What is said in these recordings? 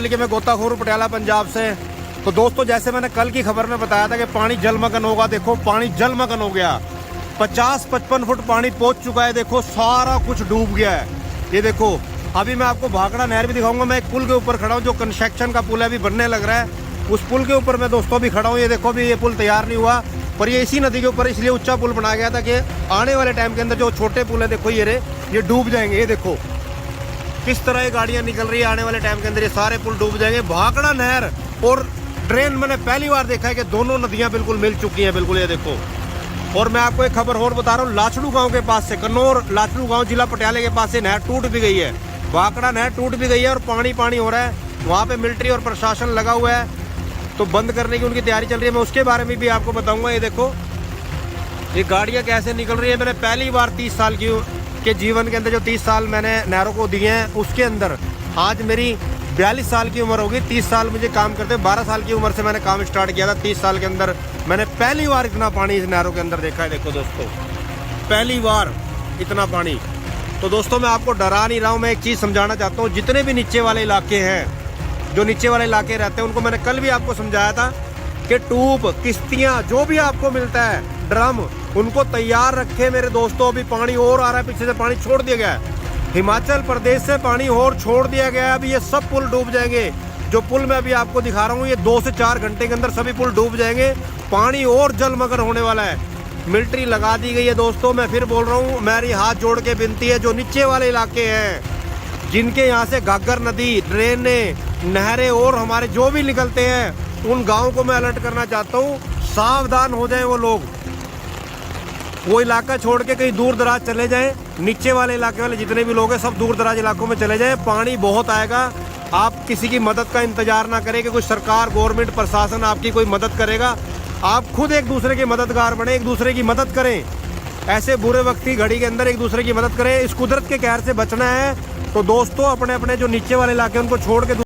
Public, मैं गोताखोर पटियाला पंजाब से। तो दोस्तों, जैसे मैंने कल की खबर में बताया था कि पानी जलमग्न होगा, देखो पानी जलमग्न हो गया। 50-55 फुट पानी पहुंच चुका है। देखो सारा कुछ डूब गया है। ये देखो, अभी मैं आपको भाखड़ा नहर भी दिखाऊंगा। मैं एक पुल के ऊपर खड़ा हूँ, जो कंस्ट्रक्शन का पुल है, अभी बनने लग रहा है। उस पुल के ऊपर मैं दोस्तों भी खड़ा हूँ। ये देखो, अभी ये पुल तैयार नहीं हुआ, पर ये इसी नदी के ऊपर इसलिए ऊंचा पुल बनाया गया था कि आने वाले टाइम के अंदर जो छोटे पुल है, देखो ये डूब जाएंगे। ये देखो किस तरह ये गाड़ियां निकल रही है, आने वाले टाइम के अंदर ये सारे पुल डूब जाएंगे। भाखड़ा नहर और ड्रेन मैंने पहली बार देखा है कि दोनों नदियां बिल्कुल मिल चुकी हैं, बिल्कुल। ये देखो, और मैं आपको एक खबर और बता रहा हूँ, लाचड़ू गांव के पास से, कन्नौर लाचड़ू गांव जिला पटियाला के पास से नहर टूट भी गई है। भाखड़ा नहर टूट भी गई है और पानी हो रहा है। वहाँ पे मिलिट्री और प्रशासन लगा हुआ है, तो बंद करने की उनकी तैयारी चल रही है। मैं उसके बारे में भी आपको बताऊंगा। ये देखो, ये गाड़ियाँ कैसे निकल रही है। मैंने पहली बार 30 साल के जीवन के अंदर, जो 30 साल मैंने नहरों को दिए हैं, उसके अंदर आज मेरी 42 साल की उम्र होगी। 30 साल मुझे काम करते, 12 साल की उम्र से मैंने काम स्टार्ट किया था। 30 साल के अंदर मैंने पहली बार इतना पानी इस नहरों के अंदर देखा है। देखो दोस्तों, पहली बार इतना पानी। तो दोस्तों, मैं आपको डरा नहीं रहा हूँ, मैं एक चीज़ समझाना चाहता हूँ। जितने भी नीचे वाले इलाके हैं, जो नीचे वाले इलाके रहते हैं, उनको मैंने कल भी आपको समझाया था कि टूब, किश्तियाँ, जो भी आपको मिलता है, ड्रम, उनको तैयार रखे मेरे दोस्तों। अभी पानी और आ रहा है, पीछे से पानी छोड़ दिया गया है। हिमाचल प्रदेश से पानी और छोड़ दिया गया है। अभी ये सब पुल डूब जाएंगे। जो पुल मैं अभी आपको दिखा रहा हूँ, ये 2 से 4 घंटे के अंदर सभी पुल डूब जाएंगे। पानी और जलमग्न होने वाला है। मिलिट्री लगा दी गई है दोस्तों। मैं फिर बोल रहा हूँ, मेरी हाथ जोड़ के विनती है, जो नीचे वाले इलाके हैं, जिनके यहाँ से घाघर नदी, ड्रेनें, नहरें और हमारे जो भी निकलते हैं, उन गाँव को मैं अलर्ट करना चाहता हूँ। सावधान हो जाए वो लोग, वो इलाका छोड़ के कहीं दूर दराज चले जाएं। नीचे वाले इलाके वाले जितने भी लोग हैं, सब दूर दराज इलाकों में चले जाएं। पानी बहुत आएगा। आप किसी की मदद का इंतजार ना करें कि कोई सरकार, गवर्नमेंट, प्रशासन आपकी कोई मदद करेगा। आप खुद एक दूसरे के मददगार बने, एक दूसरे की मदद करें। ऐसे बुरे वक्त की घड़ी के अंदर एक दूसरे की मदद करें। इस कुदरत के कहर से बचना है तो दोस्तों, अपने अपने जो नीचे वाले इलाके उनको छोड़ के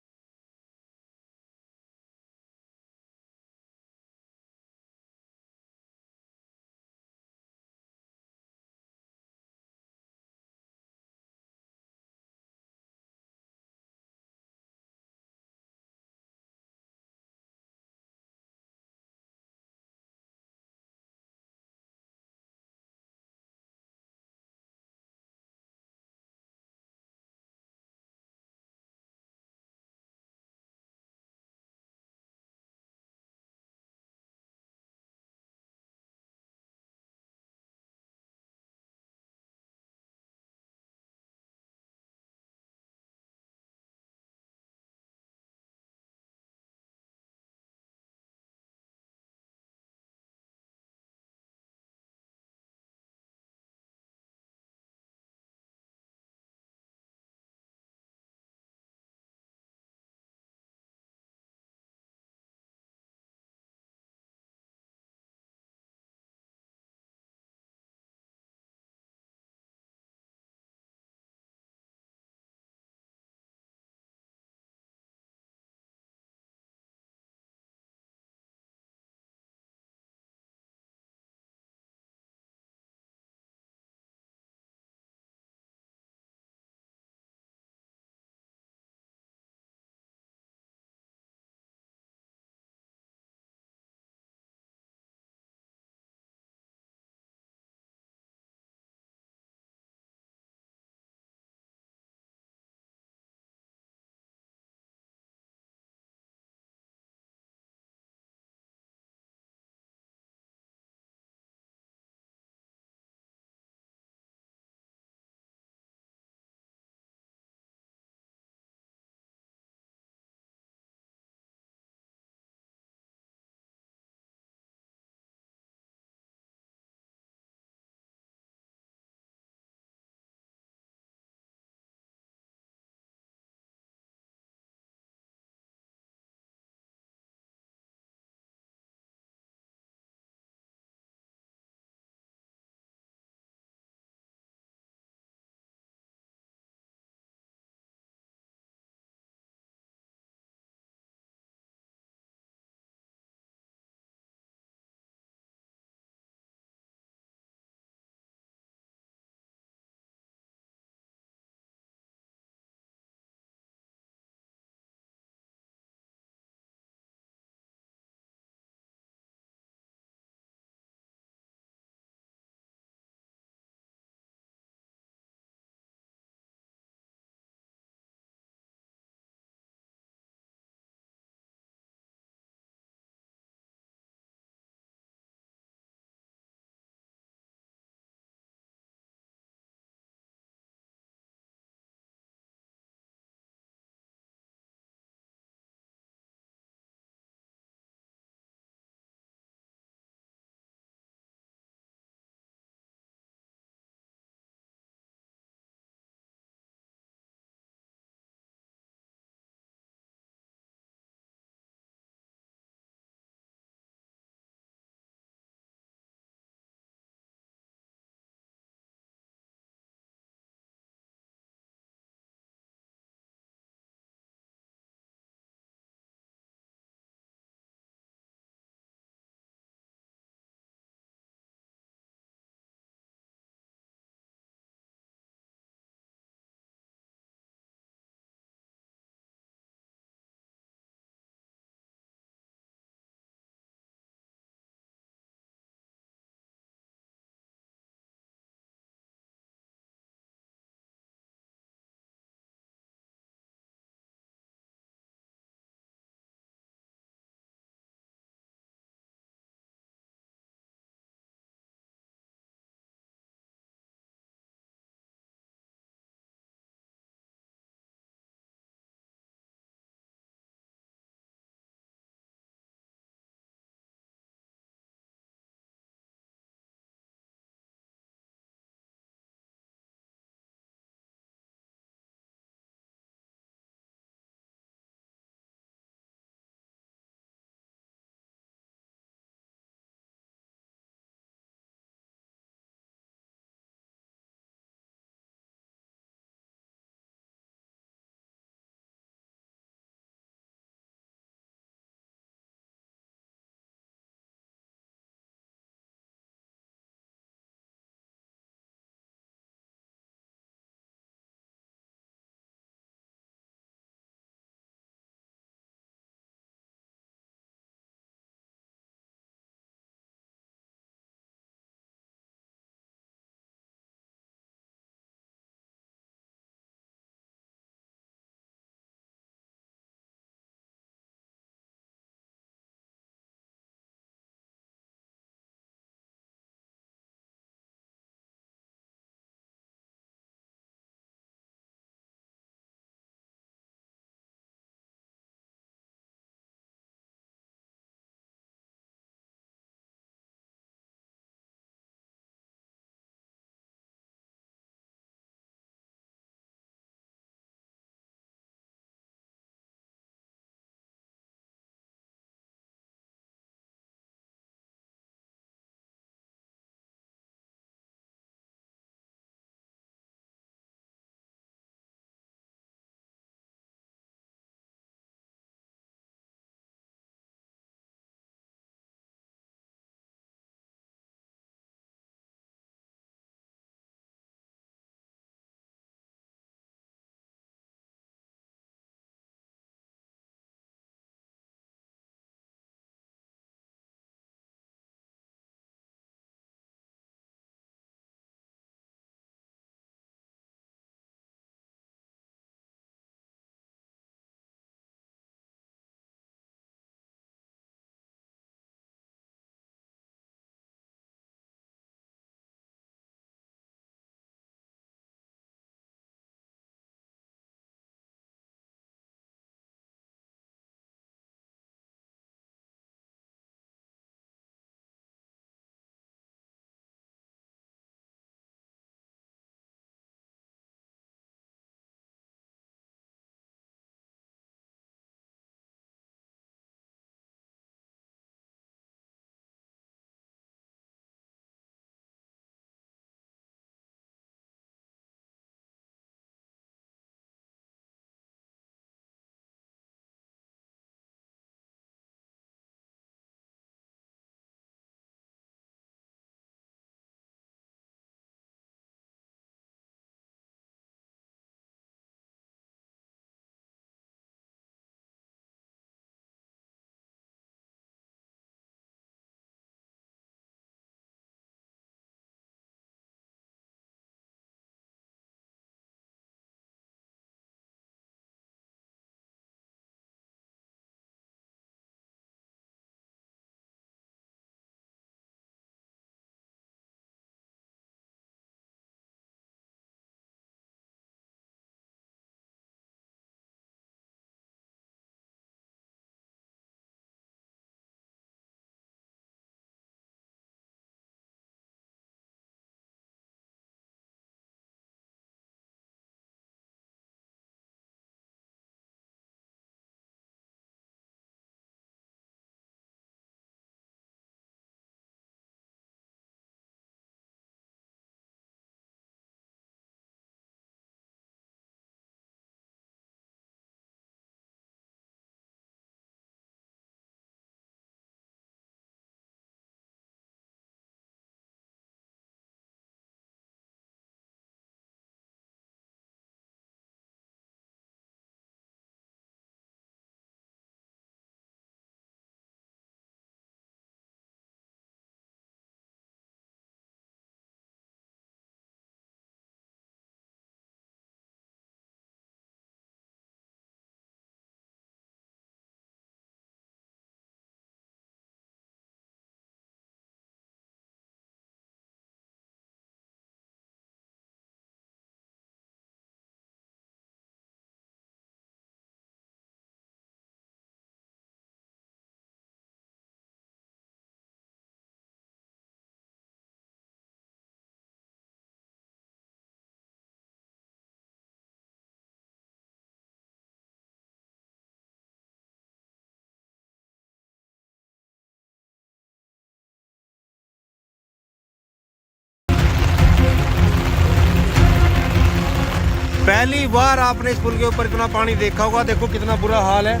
पहली बार आपने इस पुल के ऊपर इतना पानी देखा होगा। देखो कितना बुरा हाल है,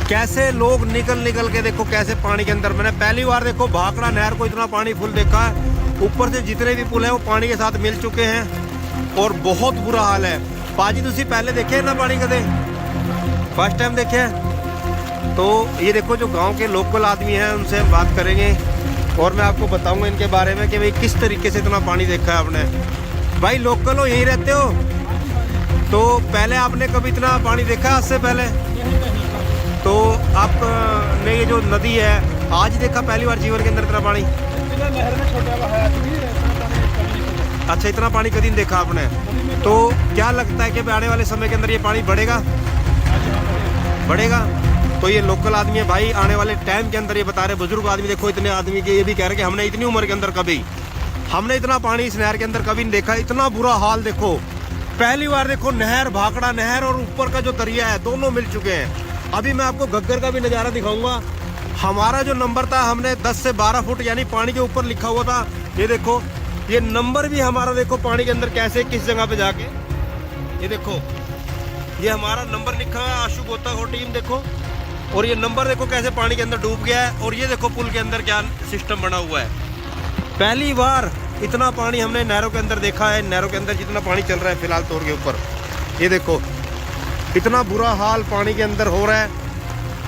कैसे लोग निकल निकल के देखो कैसे पानी के अंदर। मैंने पहली बार देखो भाखड़ा नहर को इतना पानी फुल देखा है। ऊपर से जितने भी पुल हैं वो पानी के साथ मिल चुके हैं और बहुत बुरा हाल है। पाजी तुसी पहले देखे ना पानी कदे? फर्स्ट टाइम देखे? तो ये देखो जो गांव के लोकल आदमी हैं उनसे हम बात करेंगे और मैं आपको बताऊंगा इनके बारे में कि भाई किस तरीके से इतना पानी देखा है आपने। भाई लोकल हो, यहीं रहते हो? तो पहले आपने कभी इतना पानी देखा आज से पहले? तो आपने ये जो नदी है आज ही देखा पहली बार जीवन के अंदर इतना पानी? अच्छा, इतना पानी कभी नहीं देखा आपने। तो क्या लगता है कि आने वाले समय के अंदर ये पानी बढ़ेगा? बढ़ेगा। तो ये लोकल आदमी है भाई, आने वाले टाइम के अंदर ये बता रहे बुजुर्ग आदमी, देखो इतने आदमी के ये भी कह रहे कि हमने इतनी उम्र के अंदर कभी हमने इतना पानी इस नहर के अंदर कभी नहीं देखा। इतना बुरा हाल देखो, पहली बार देखो नहर, भाखड़ा नहर और ऊपर का जो दरिया है दोनों मिल चुके हैं। अभी मैं आपको घग्गर का भी नज़ारा दिखाऊंगा। हमारा जो नंबर था हमने 10 से 12 फुट यानी पानी के ऊपर लिखा हुआ था। ये देखो ये नंबर भी हमारा देखो पानी के अंदर कैसे किस जगह पे जाके, ये देखो ये हमारा नंबर लिखा है आशु गोताखोर टीम देखो। और ये नंबर देखो कैसे पानी के अंदर डूब गया है। और ये देखो पुल के अंदर क्या सिस्टम बना हुआ है। पहली बार इतना पानी हमने नहरों के अंदर देखा है। नहरों के अंदर जितना पानी चल रहा है फिलहाल तौर के ऊपर, ये देखो इतना बुरा हाल पानी के अंदर हो रहा है।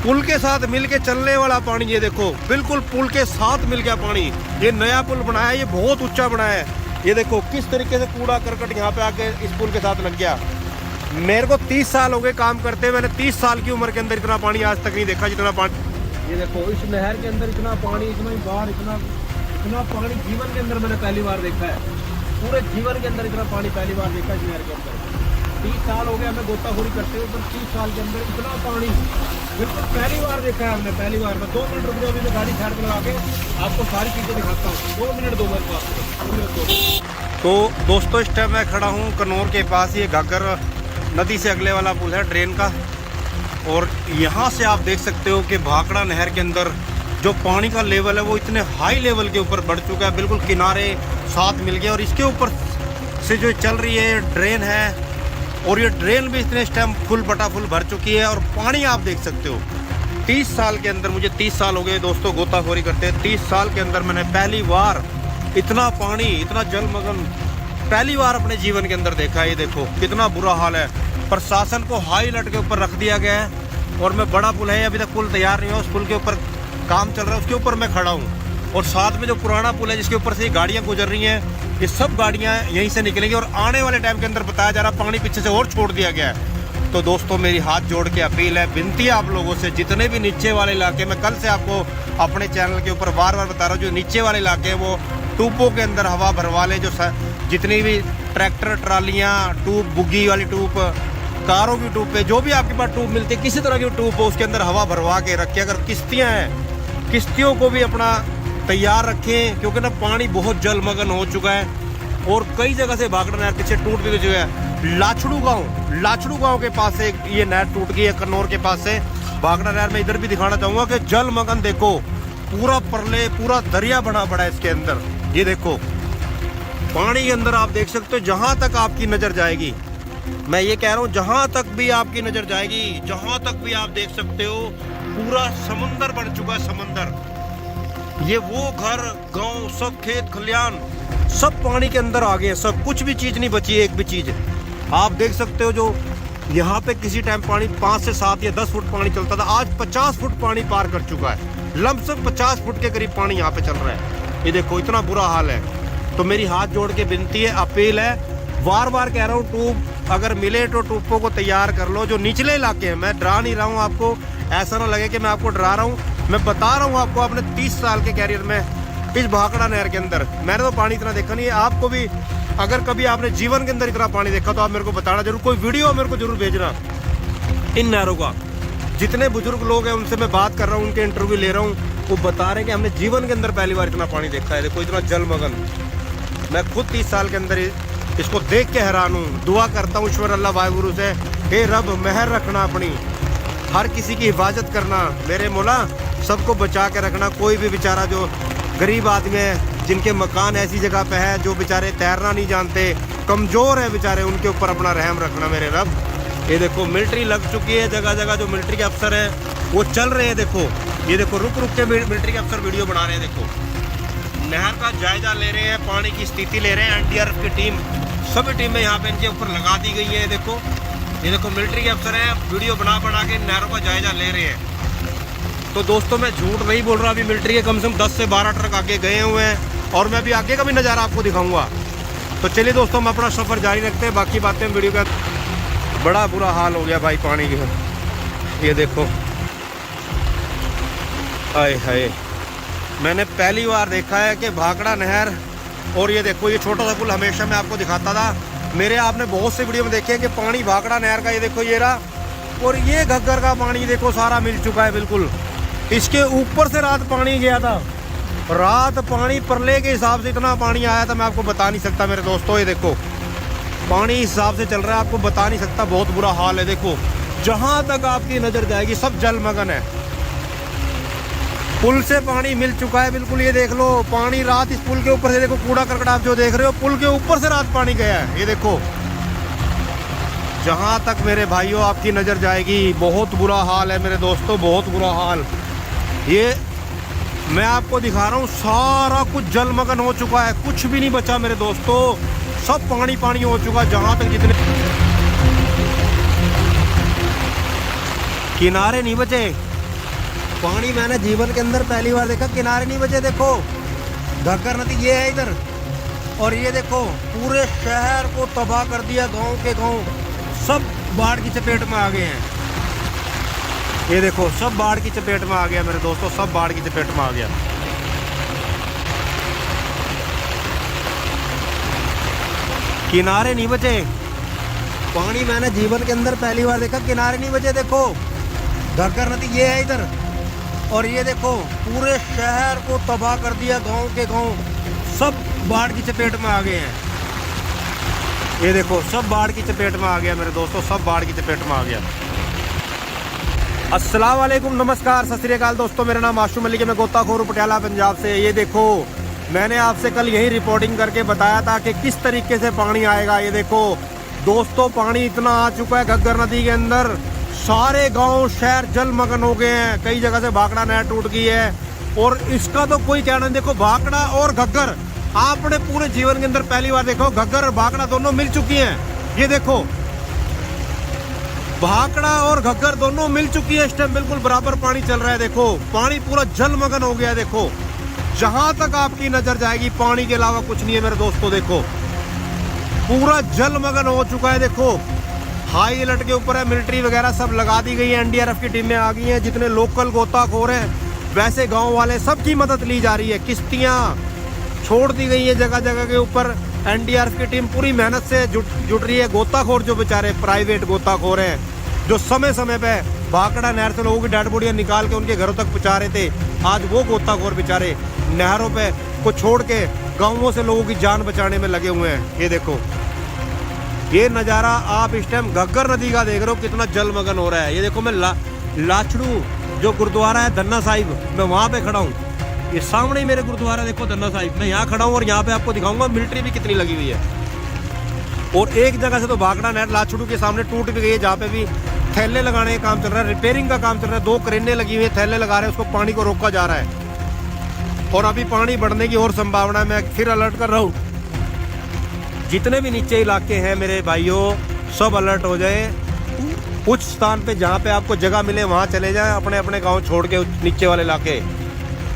पुल के साथ मिलके चलने वाला पानी, ये देखो बिल्कुल पुल के साथ मिल गया पानी। ये नया पुल बनाया है, ये बहुत ऊंचा बनाया है। ये देखो किस तरीके से कूड़ा करकट यहाँ पे आके इस पुल के साथ लग गया। मेरे को 30 साल हो गए काम करते, मैंने 30 साल की उम्र के अंदर इतना पानी आज तक नहीं देखा जितना पानी। ये देखो इस नहर के अंदर इतना पानी, इतना बार इतना पानी जीवन के अंदर मैंने पहली बार देखा है। पूरे जीवन के अंदर इतना पानी पहली बार देखा इस नहर के अंदर। 30 साल हो गए हमें गोताखोरी करते हुए, पर 30 साल के अंदर इतना पानी बिल्कुल पहली बार देखा है हमने, पहली बार। मैं 2 मिनट रुक जाओ, अभी मैं गाड़ी साइड में लगा के आपको सारी चीज़ें दिखाता हूँ। 2 मिनट दो मेरे पास। तो दोस्तों इस टाइम मैं खड़ा हूँ कन्नौर के पास, ये घग्गर नदी से अगले वाला पुल है ट्रेन का। और यहाँ से आप देख सकते हो कि भाखड़ा नहर के अंदर जो पानी का लेवल है वो इतने हाई लेवल के ऊपर बढ़ चुका है, बिल्कुल किनारे साथ मिल गए। और इसके ऊपर से जो चल रही है ड्रेन है, और ये ड्रेन भी इतने टाइम फुल फुल भर चुकी है। और पानी आप देख सकते हो 30 साल के अंदर, मुझे 30 साल हो गए दोस्तों गोताखोरी करते हैं। 30 साल के अंदर मैंने पहली बार इतना पानी, इतना जलमग्न पहली बार अपने जीवन के अंदर देखा है। ये देखो कितना बुरा हाल है। प्रशासन को हाई अलर्ट के ऊपर रख दिया गया है। और मैं बड़ा पुल है, अभी तक पुल तैयार नहीं हुआ, उस पुल के ऊपर काम चल रहा है, उसके ऊपर मैं खड़ा हूँ। और साथ में जो पुराना पुल है जिसके ऊपर से गाड़ियाँ गुजर रही हैं, ये सब गाड़ियाँ यहीं से निकलेंगी। और आने वाले टाइम के अंदर बताया जा रहा पानी पीछे से और छोड़ दिया गया है। तो दोस्तों मेरी हाथ जोड़ के अपील है, विनती है आप लोगों से, जितने भी नीचे वाले इलाके, मैं कल से आपको अपने चैनल के ऊपर बार बार बता रहा हूँ, जो नीचे वाले इलाके हैं वो ट्यूबों के अंदर हवा भरवा लें। जो जितनी भी ट्रैक्टर ट्रालियाँ, ट्यूब, बुग्गी वाली ट्यूब, कारों की ट्यूब पे जो भी आपके पास ट्यूब मिलती है, किसी तरह की ट्यूब हो उसके अंदर हवा भरवा के रखें। अगर किश्तियाँ हैं, किश्तियों को भी अपना तैयार रखें, क्योंकि ना पानी बहुत जलमग्न हो चुका है। और कई जगह से भाखड़ा नहर पीछे टूट भी चुका है। लाचड़ू गांव के पास से ये नहर टूट गई है, कन्नौर के पास से भाखड़ा नहर में। इधर भी दिखाना चाहूँगा कि जलमग्न देखो, पूरा परले, पूरा दरिया बना पड़ा है इसके अंदर। ये देखो पानी के अंदर आप देख सकते हो, जहाँ तक आपकी नज़र जाएगी, मैं ये कह रहा हूँ जहाँ तक भी आपकी नज़र जाएगी, जहाँ तक भी आप देख सकते हो, पूरा समंदर बन चुका है, समंदर। ये वो घर, गांव, सब खेत खलियान सब पानी के अंदर आ गए हैं, सब, कुछ भी चीज़ नहीं बची है, एक भी चीज़। आप देख सकते हो जो यहाँ पे किसी टाइम पानी 5 से 7 या 10 फुट पानी चलता था, आज 50 फुट पानी पार कर चुका है। लमसम 50 फुट के करीब पानी यहाँ पे चल रहा है। ये देखो इतना बुरा हाल है। तो मेरी हाथ जोड़ के विनती है, अपील है, बार बार कह रहा हूँ, ट्यूब अगर मिले तो ट्यूबों को तैयार कर लो। जो निचले इलाके हैं, मैं डरा नहीं रहा हूँ आपको, ऐसा ना लगे कि मैं आपको डरा रहा हूँ, मैं बता रहा हूँ आपको। अपने 30 साल के कैरियर में इस भाखड़ा नहर के अंदर मैंने तो पानी इतना देखा नहीं है। आपको भी अगर कभी आपने जीवन के अंदर इतना पानी देखा तो आप मेरे को बताना जरूर, कोई वीडियो मेरे को जरूर भेजना इन नहरों का। जितने बुजुर्ग लोग हैं उनसे मैं बात कर रहा हूँ, उनके इंटरव्यू ले रहा हूँ, वो बता रहे हैं कि हमने जीवन के अंदर पहली बार इतना पानी देखा है। देखो इतना जलमग्न, मैं खुद 30 साल के अंदर इसको देख के हैरान हूँ। दुआ करता हूँ ईश्वर अल्लाह वाहिगुरु से, हे रब मेहर रखना अपनी, हर किसी की हिफाजत करना, मेरे मौला सबको बचा के रखना। कोई भी बेचारा जो गरीब आदमी है जिनके मकान ऐसी जगह पे है, जो बेचारे तैरना नहीं जानते, कमज़ोर है बेचारे, उनके ऊपर अपना रहम रखना मेरे रब। ये देखो मिलिट्री लग चुकी है जगह जगह, जो मिलिट्री के अफसर हैं वो चल रहे हैं। देखो ये देखो रुक रुक के मिलिट्री के अफसर वीडियो बना रहे हैं। देखो नहर का जायजा ले रहे हैं, पानी की स्थिति ले रहे हैं। एनडीआरएफ की टीम, सभी टीमें यहाँ पे इनके ऊपर लगा दी गई है। ये देखो मिलिट्री के अफसर हैं, वीडियो बना बना के नहरों का जायजा ले रहे हैं। तो दोस्तों मैं झूठ नहीं बोल रहा, अभी मिलिट्री के कम से कम 10 से 12 ट्रक आगे गए हुए हैं और मैं अभी आगे का भी नज़ारा आपको दिखाऊंगा। तो चलिए दोस्तों हम अपना सफ़र जारी रखते हैं, बाकी बातें वीडियो का। बड़ा बुरा हाल हो गया भाई पानी की। ये देखो आए हाय, मैंने पहली बार देखा है कि भाखड़ा नहर, और ये देखो ये छोटा सा पुल हमेशा मैं आपको दिखाता था मेरे, आपने बहुत से वीडियो में देखे हैं कि पानी भाखड़ा नहर का, ये देखो ये रहा, और ये घग्गर का पानी देखो सारा मिल चुका है बिल्कुल। इसके ऊपर से रात पानी गया था, रात पानी परले के हिसाब से इतना पानी आया था मैं आपको बता नहीं सकता मेरे दोस्तों। ये देखो पानी इस हिसाब से चल रहा है, आपको बता नहीं सकता, बहुत बुरा हाल है। देखो जहाँ तक आपकी नज़र जाएगी सब जलमग्न है। पुल से पानी मिल चुका है बिल्कुल, ये देख लो पानी रात इस पुल के ऊपर से, देखो कूड़ा करकट आप जो देख रहे हो पुल के ऊपर से रात पानी गया है। ये देखो जहाँ तक मेरे भाइयों आपकी नज़र जाएगी बहुत बुरा हाल है मेरे दोस्तों, बहुत बुरा हाल। ये मैं आपको दिखा रहा हूँ सारा कुछ जलमग्न हो चुका है, कुछ भी नहीं बचा मेरे दोस्तों, सब पानी पानी हो चुका है। जहाँ तक जितने किनारे नहीं बचे, पानी मैंने जीवन के अंदर पहली बार देखा, किनारे नहीं बचे। देखो घग्गर नदी ये है इधर, और ये देखो पूरे शहर को तबाह कर दिया, गांव के गांव सब बाढ़ की चपेट में आ गए हैं। ये देखो सब बाढ़ की चपेट में आ गया मेरे दोस्तों, सब बाढ़ की चपेट में आ गया। किनारे नहीं बचे, पानी मैंने जीवन के अंदर पहली बार देखा, किनारे नहीं बचे। देखो घग्गर नदी ये है इधर, और ये देखो पूरे शहर को तबाह कर दिया, गांव के गांव सब बाढ़ की चपेट में आ गए हैं। ये देखो सब बाढ़ की चपेट में आ गया मेरे दोस्तों, सब बाढ़ की चपेट में आ गया। अस्सलाम वालेकुम, नमस्कार, सत श्री अकाल दोस्तों, मेरा नाम आशू मलिक है, मैं गोताखोर पटियाला पंजाब से। ये देखो मैंने आपसे कल यही रिपोर्टिंग करके बताया था कि किस तरीके से पानी आएगा। ये देखो दोस्तों पानी इतना आ चुका है घग्गर नदी के अंदर, सारे गांव शहर जलमग्न हो गए हैं, कई जगह से भाखड़ा नहर टूट गई है, और इसका तो कोई कहना नहीं। देखो भाखड़ा और घग्गर आपने पूरे जीवन के अंदर पहली बार देखो, घग्गर और भाखड़ा दोनों मिल चुकी हैं। ये देखो भाखड़ा और घग्गर दोनों मिल चुकी है, इस टाइम बिल्कुल बराबर पानी चल रहा है। देखो पानी पूरा जलमग्न हो गया है। देखो जहां तक आपकी नजर जाएगी पानी के अलावा कुछ नहीं है मेरे दोस्तों, देखो पूरा जलमग्न हो चुका है। देखो हाई अलर्ट के ऊपर है, मिलिट्री वगैरह सब लगा दी गई है, एनडीआरएफ की टीमें आ गई हैं, जितने लोकल गोताखोर हैं वैसे गांव वाले सबकी मदद ली जा रही है, किश्तियां छोड़ दी गई है जगह जगह के ऊपर। एनडीआरएफ की टीम पूरी मेहनत से जुट रही है। गोताखोर जो बेचारे प्राइवेट गोताखोर हैं, जो समय समय पे भाखड़ा नहर से लोगों की डेड बॉडियां निकाल के उनके घरों तक पहुंचा रहे थे, आज वो गोताखोर बेचारे नहरों पे को छोड़ के गांवों से लोगों की जान बचाने में लगे हुए हैं। ये देखो ये नज़ारा आप इस टाइम घग्गर नदी का देख रहे हो, कितना जलमग्न हो रहा है। ये देखो मैं लाचड़ू जो गुरुद्वारा है धन्ना साहिब, मैं वहाँ पे खड़ा हूँ, ये सामने ही मेरे गुरुद्वारा देखो धन्ना साहिब, मैं यहाँ खड़ा हूँ और यहाँ पे आपको दिखाऊंगा मिलिट्री भी कितनी लगी हुई है। और एक जगह से तो भाखड़ा नहर लाचड़ू के सामने टूट भी गई है, जहाँ पे भी थैले लगाने का काम चल रहा है, रिपेयरिंग का काम चल रहा है, 2 क्रेनें लगी हुई है, थैले लगा रहे हैं, उसको पानी को रोका जा रहा है और अभी पानी बढ़ने की और संभावना है। मैं फिर अलर्ट कर रहा हूँ, जितने भी नीचे इलाके हैं मेरे भाइयों सब अलर्ट हो जाए, उच्च स्थान पे जहाँ पे आपको जगह मिले वहाँ चले जाएं, अपने अपने गांव छोड़ के नीचे वाले इलाके।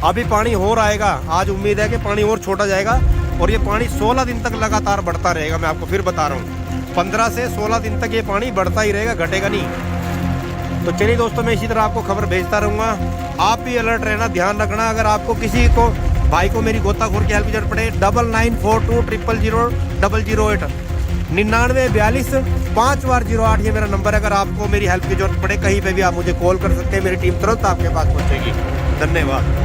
अभी पानी और आएगा, आज उम्मीद है कि पानी और छोटा जाएगा और ये पानी 16 दिन तक लगातार बढ़ता रहेगा। मैं आपको फिर बता रहा हूँ 15 से 16 दिन तक ये पानी बढ़ता ही रहेगा, घटेगा नहीं। तो चलिए दोस्तों मैं इसी तरह आपको खबर भेजता रहूँगा, आप भी अलर्ट रहना, ध्यान रखना। अगर आपको किसी को भाई को मेरी गोताखोर की हेल्प की जरूरत पड़े 9942 000 008 9942 5 बार 08, ये मेरा नंबर है। अगर आपको मेरी हेल्प की जरूरत पड़े कहीं पे भी आप मुझे कॉल कर सकते हैं, मेरी टीम तुरंत आपके पास पहुंचेगी। धन्यवाद।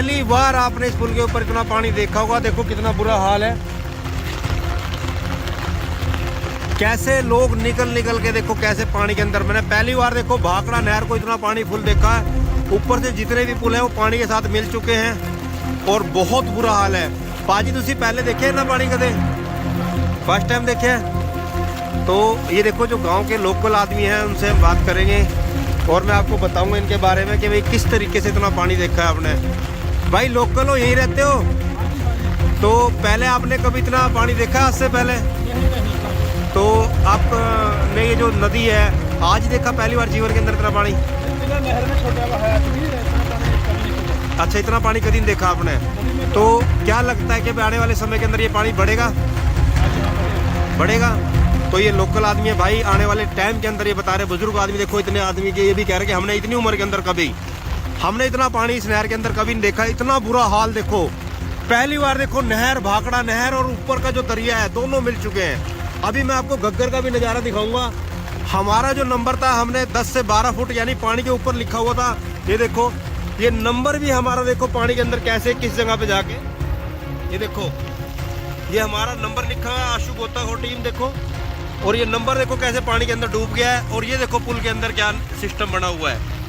पहली बार आपने इस पुल के ऊपर इतना पानी देखा होगा। देखो कितना बुरा हाल है, कैसे लोग निकल निकल के देखो कैसे पानी के अंदर। मैंने पहली बार देखो भाखड़ा नहर को इतना पानी फुल देखा है। ऊपर से जितने भी पुल हैं वो पानी के साथ मिल चुके हैं और बहुत बुरा हाल है। पाजी तुसी पहले देखे ना पानी कदे? फर्स्ट टाइम देखे? तो ये देखो जो गांव के लोकल आदमी हैं उनसे हम बात करेंगे और मैं आपको बताऊंगा इनके बारे में कि भाई किस तरीके से इतना पानी देखा है आपने। भाई लोकल हो, यहीं रहते हो? तो पहले आपने कभी इतना पानी देखा आज से पहले? तो आपने ये जो नदी है आज देखा पहली बार जीवन के अंदर इतना पानी? अच्छा, इतना पानी कभी नहीं देखा आपने। तो क्या लगता है कि आने वाले समय के अंदर ये पानी बढ़ेगा? बढ़ेगा। तो ये लोकल आदमी है भाई, आने वाले टाइम के अंदर ये बता रहे बुजुर्ग आदमी। देखो इतने आदमी के ये भी कह रहे कि हमने इतनी उम्र के अंदर कभी हमने इतना पानी इस नहर के अंदर कभी नहीं देखा। इतना बुरा हाल देखो, पहली बार देखो नहर, भाखड़ा नहर और ऊपर का जो दरिया है दोनों मिल चुके हैं। अभी मैं आपको घग्गर का भी नज़ारा दिखाऊंगा। हमारा जो नंबर था हमने 10 से 12 फुट यानी पानी के ऊपर लिखा हुआ था। ये देखो ये नंबर भी हमारा देखो पानी के अंदर कैसे किस जगह पे जाके, ये देखो ये हमारा नंबर लिखा है आशु गोताखोर टीम देखो। और ये नंबर देखो कैसे पानी के अंदर डूब गया है। और ये देखो पुल के अंदर क्या सिस्टम बना हुआ है।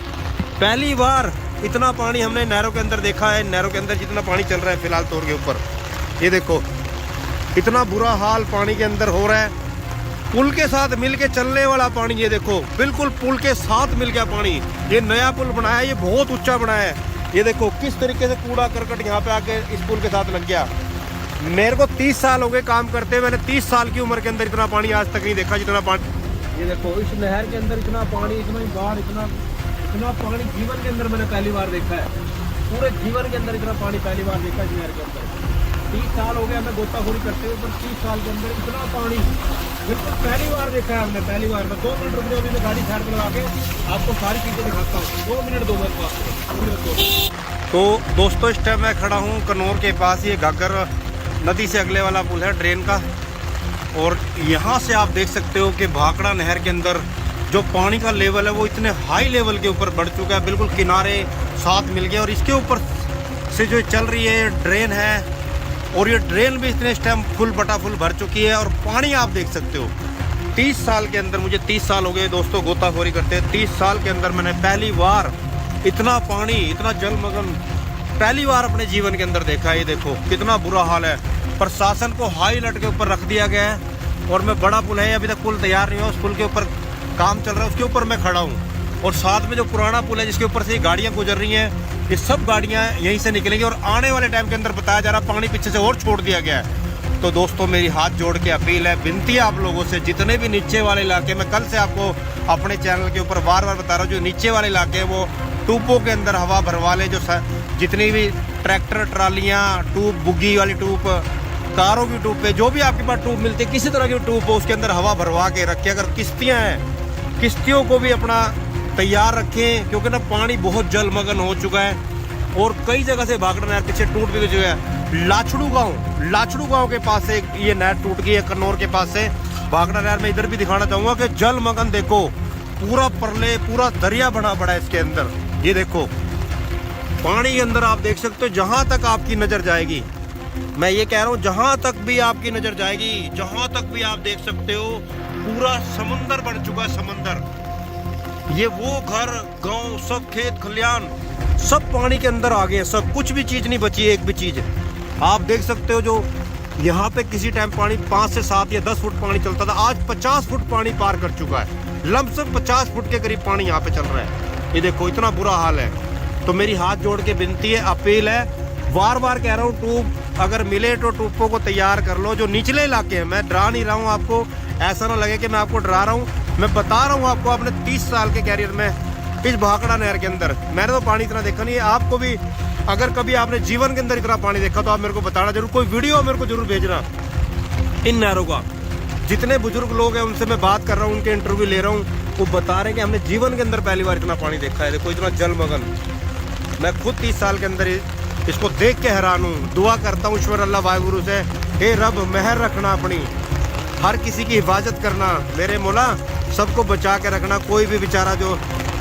पहली बार इतना पानी हमने नहरों के अंदर देखा है। नहरों के अंदर जितना पानी चल रहा है फिलहाल तौर के ऊपर, ये देखो इतना बुरा हाल पानी के अंदर हो रहा है। पुल के साथ मिलके चलने वाला पानी, ये देखो बिल्कुल पुल के साथ मिल गया पानी। ये नया पुल बनाया है, ये बहुत ऊंचा बनाया है। ये देखो किस तरीके से कूड़ा करकट यहाँ पे आके इस पुल के साथ लग गया। मेरे को 30 साल हो गए काम करते। मैंने 30 साल की उम्र के अंदर इतना पानी आज तक नहीं देखा जितना पानी। ये देखो इस नहर के अंदर इतना पानी, इतना बाढ़, इतना पानी जीवन के अंदर मैंने पहली बार देखा है। पूरे जीवन के अंदर इतना पानी पहली बार देखा इस नहर के अंदर। 30 साल हो गया हमें गोताखोरी करते हुए, पर 30 साल के अंदर इतना पानी बिल्कुल पहली बार देखा है हमने, पहली बार। मैं 2 मिनट रुक जाओ, मैं गाड़ी साइड में लगा के आपको सारी चीज़ें दिखाता हूँ। 2 मिनट दो मेरे पास। तो दोस्तों इस टाइम मैं खड़ा हूँ कन्नौर के पास। ये घग्गर नदी से अगले वाला पुल है ड्रेन का। और यहाँ से आप देख सकते हो कि भाखड़ा नहर के अंदर जो पानी का लेवल है वो इतने हाई लेवल के ऊपर बढ़ चुका है। बिल्कुल किनारे साथ मिल गए और इसके ऊपर से जो चल रही है ड्रेन है और ये ड्रेन भी इतने इस टाइम फुल बटा फुल भर चुकी है। और पानी आप देख सकते हो 30 साल के अंदर, मुझे 30 साल हो गए दोस्तों गोताखोरी करते हैं। 30 साल के अंदर मैंने पहली बार इतना पानी, इतना जलमग्न पहली बार अपने जीवन के अंदर देखा है। ये देखो कितना बुरा हाल है। प्रशासन को हाई अलर्ट के ऊपर रख दिया गया है। और मैं बड़ा पुल है, अभी तक पुल तैयार नहीं हुआ, उस पुल के ऊपर काम चल रहा है, उसके ऊपर मैं खड़ा हूँ। और साथ में जो पुराना पुल है जिसके ऊपर से गाड़ियाँ गुजर रही हैं, ये सब गाड़ियाँ यहीं से निकलेंगी। और आने वाले टाइम के अंदर बताया जा रहा पानी पीछे से और छोड़ दिया गया है। तो दोस्तों मेरी हाथ जोड़ के अपील है, विनती है आप लोगों से, जितने भी नीचे वाले इलाके, मैं कल से आपको अपने चैनल के ऊपर बार बार बता रहा हूँ, जो नीचे वाले इलाके हैं वो टूपों के अंदर हवा भरवा ले। जो जितनी भी ट्रैक्टर, ट्रालियाँ, टूब, बुग्गी वाली टूप, कारों की टूप पे जो भी आपके पास टूब मिलती है, किसी तरह की टूब हो उसके अंदर हवा भरवा के रखें। अगर किश्तियाँ हैं, किश्तियों को भी अपना तैयार रखें, क्योंकि ना पानी बहुत जलमग्न हो चुका है। और कई जगह से भाखड़ा नहर पीछे टूट भी जो है। लाचड़ू गांव के पास से ये नहर टूट गई है, कन्नौर के पास से भाखड़ा नहर में। इधर भी दिखाना चाहूँगा कि जलमग्न देखो, पूरा परले, पूरा दरिया बना पड़ा है इसके अंदर। ये देखो पानी के अंदर आप देख सकते हो, जहाँ तक आपकी नज़र जाएगी, मैं ये कह रहा हूँ जहाँ तक भी आपकी नज़र जाएगी, जहाँ तक भी आप देख सकते हो, पूरा समंदर बन चुका है, समंदर। ये वो घर, गांव, सब खेत खलियान सब पानी के अंदर आ गए हैं। सब, कुछ भी चीज़ नहीं बची है, एक भी चीज़। आप देख सकते हो जो यहाँ पे किसी टाइम पानी 5 से 7 या 10 फुट पानी चलता था, आज 50 फुट पानी पार कर चुका है। लमसम 50 फुट के करीब पानी यहाँ पे चल रहा है। ये देखो इतना बुरा हाल है। तो मेरी हाथ जोड़ के विनती है, अपील है, बार बार कह रहा हूँ, ट्यूब अगर मिले तो ट्यूबों को तैयार कर लो। जो निचले इलाके हैं, मैं डरा नहीं रहा हूँ आपको, ऐसा ना लगे कि मैं आपको डरा रहा हूँ। मैं बता रहा हूँ आपको अपने 30 साल के कैरियर में इस भाखड़ा नहर के अंदर मैंने तो पानी इतना देखा नहीं है। आपको भी अगर कभी आपने जीवन के अंदर इतना पानी देखा तो आप मेरे को बताना जरूर, कोई वीडियो मेरे को जरूर भेजना इन नहरों का। जितने बुजुर्ग लोग हैं उनसे मैं बात कर रहा हूँ, उनके इंटरव्यू ले रहा हूँ, वो बता रहे हैं कि हमने जीवन के अंदर पहली बार इतना पानी देखा है। देखो इतना जलमग्न, मैं खुद 30 साल के अंदर इसको देख के हैरान हूँ। दुआ करता हूँ ईश्वर अल्लाह वाहिगुरु से, हे रब मेहर रखना अपनी, हर किसी की हिफाजत करना मेरे मौला, सबको बचा के रखना। कोई भी बेचारा जो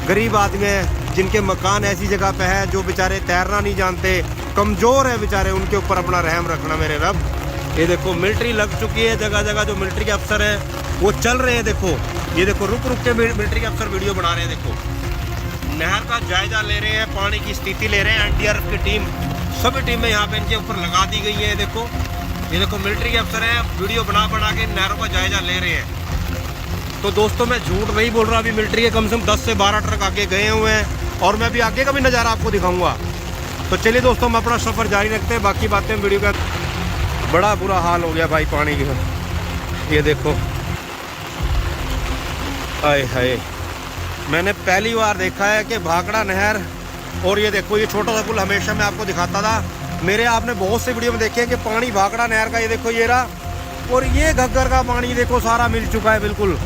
गरीब आदमी है जिनके मकान ऐसी जगह पे है, जो बेचारे तैरना नहीं जानते, कमज़ोर है बेचारे, उनके ऊपर अपना रहम रखना मेरे रब। ये देखो मिलिट्री लग चुकी है जगह जगह, जो मिलिट्री के अफसर हैं वो चल रहे हैं। देखो ये देखो रुक रुक के मिलिट्री के अफसर वीडियो बना रहे हैं। देखो नहर का जायजा ले रहे हैं, पानी की स्थिति ले रहे हैं। एनडीआरएफ की टीम, सभी टीमें यहाँ पे इनके ऊपर लगा दी गई है। देखो ये देखो मिलिट्री के अफसर हैं, वीडियो बना बना के नहरों का जायजा ले रहे हैं। तो दोस्तों मैं झूठ नहीं बोल रहा, अभी मिलिट्री के कम से कम 10 से 12 ट्रक आगे गए हुए हैं और मैं अभी आगे का भी नज़ारा आपको दिखाऊंगा। तो चलिए दोस्तों हम अपना सफ़र जारी रखते हैं, बाकी बातें वीडियो का। बड़ा बुरा हाल हो गया भाई पानी का, ये देखो आए हाय। मैंने पहली बार देखा है कि भाखड़ा नहर, और ये देखो ये छोटा सा पुल हमेशा मैं आपको दिखाता था मेरे, आपने बहुत से वीडियो में देखे कि पानी भाखड़ा नहर का, ये देखो ये रहा, और ये घग्गर का पानी देखो सारा मिल चुका है बिल्कुल।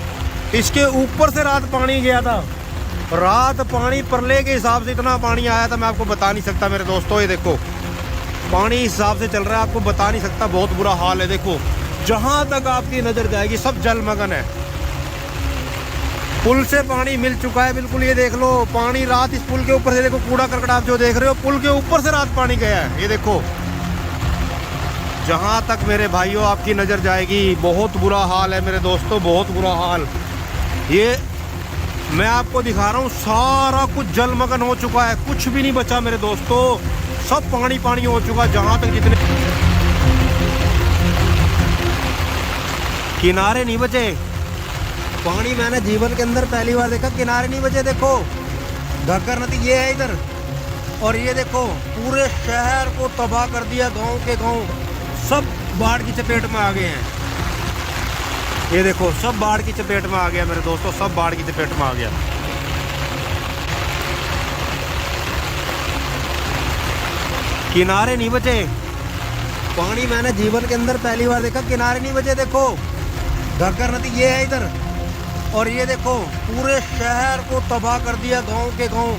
इसके ऊपर से रात पानी गया था, रात पानी परले के हिसाब से इतना पानी आया था मैं आपको बता नहीं सकता मेरे दोस्तों। ये देखो पानी इस हिसाब से चल रहा है, आपको बता नहीं सकता, बहुत बुरा हाल है। देखो जहाँ तक आपकी नज़र जाएगी सब जलमग्न है। पुल से पानी मिल चुका है बिल्कुल, ये देख लो पानी रात इस पुल के ऊपर से, देखो कूड़ा करकट आप जो देख रहे हो पुल के ऊपर से रात पानी गया है। ये देखो जहाँ तक मेरे भाइयों आपकी नज़र जाएगी बहुत बुरा हाल है मेरे दोस्तों, बहुत बुरा हाल। ये मैं आपको दिखा रहा हूँ सारा कुछ जलमग्न हो चुका है, कुछ भी नहीं बचा मेरे दोस्तों, सब पानी पानी हो चुका। जहाँ तक जितने किनारे नहीं बचे, पानी मैंने जीवन के अंदर पहली बार देखा, किनारे नहीं बचे। देखो घग्गर नदी ये है इधर, और ये देखो पूरे शहर को तबाह कर दिया, गांव के गांव सब बाढ़ की चपेट में आ गए हैं। ये देखो सब बाढ़ की चपेट में आ गया मेरे दोस्तों, सब बाढ़ की चपेट में आ गया। किनारे नहीं बचे, पानी मैंने जीवन के अंदर पहली बार देखा, किनारे नहीं बचे। देखो घग्गर नदी ये है इधर, और ये देखो पूरे शहर को तबाह कर दिया, गांव के गांव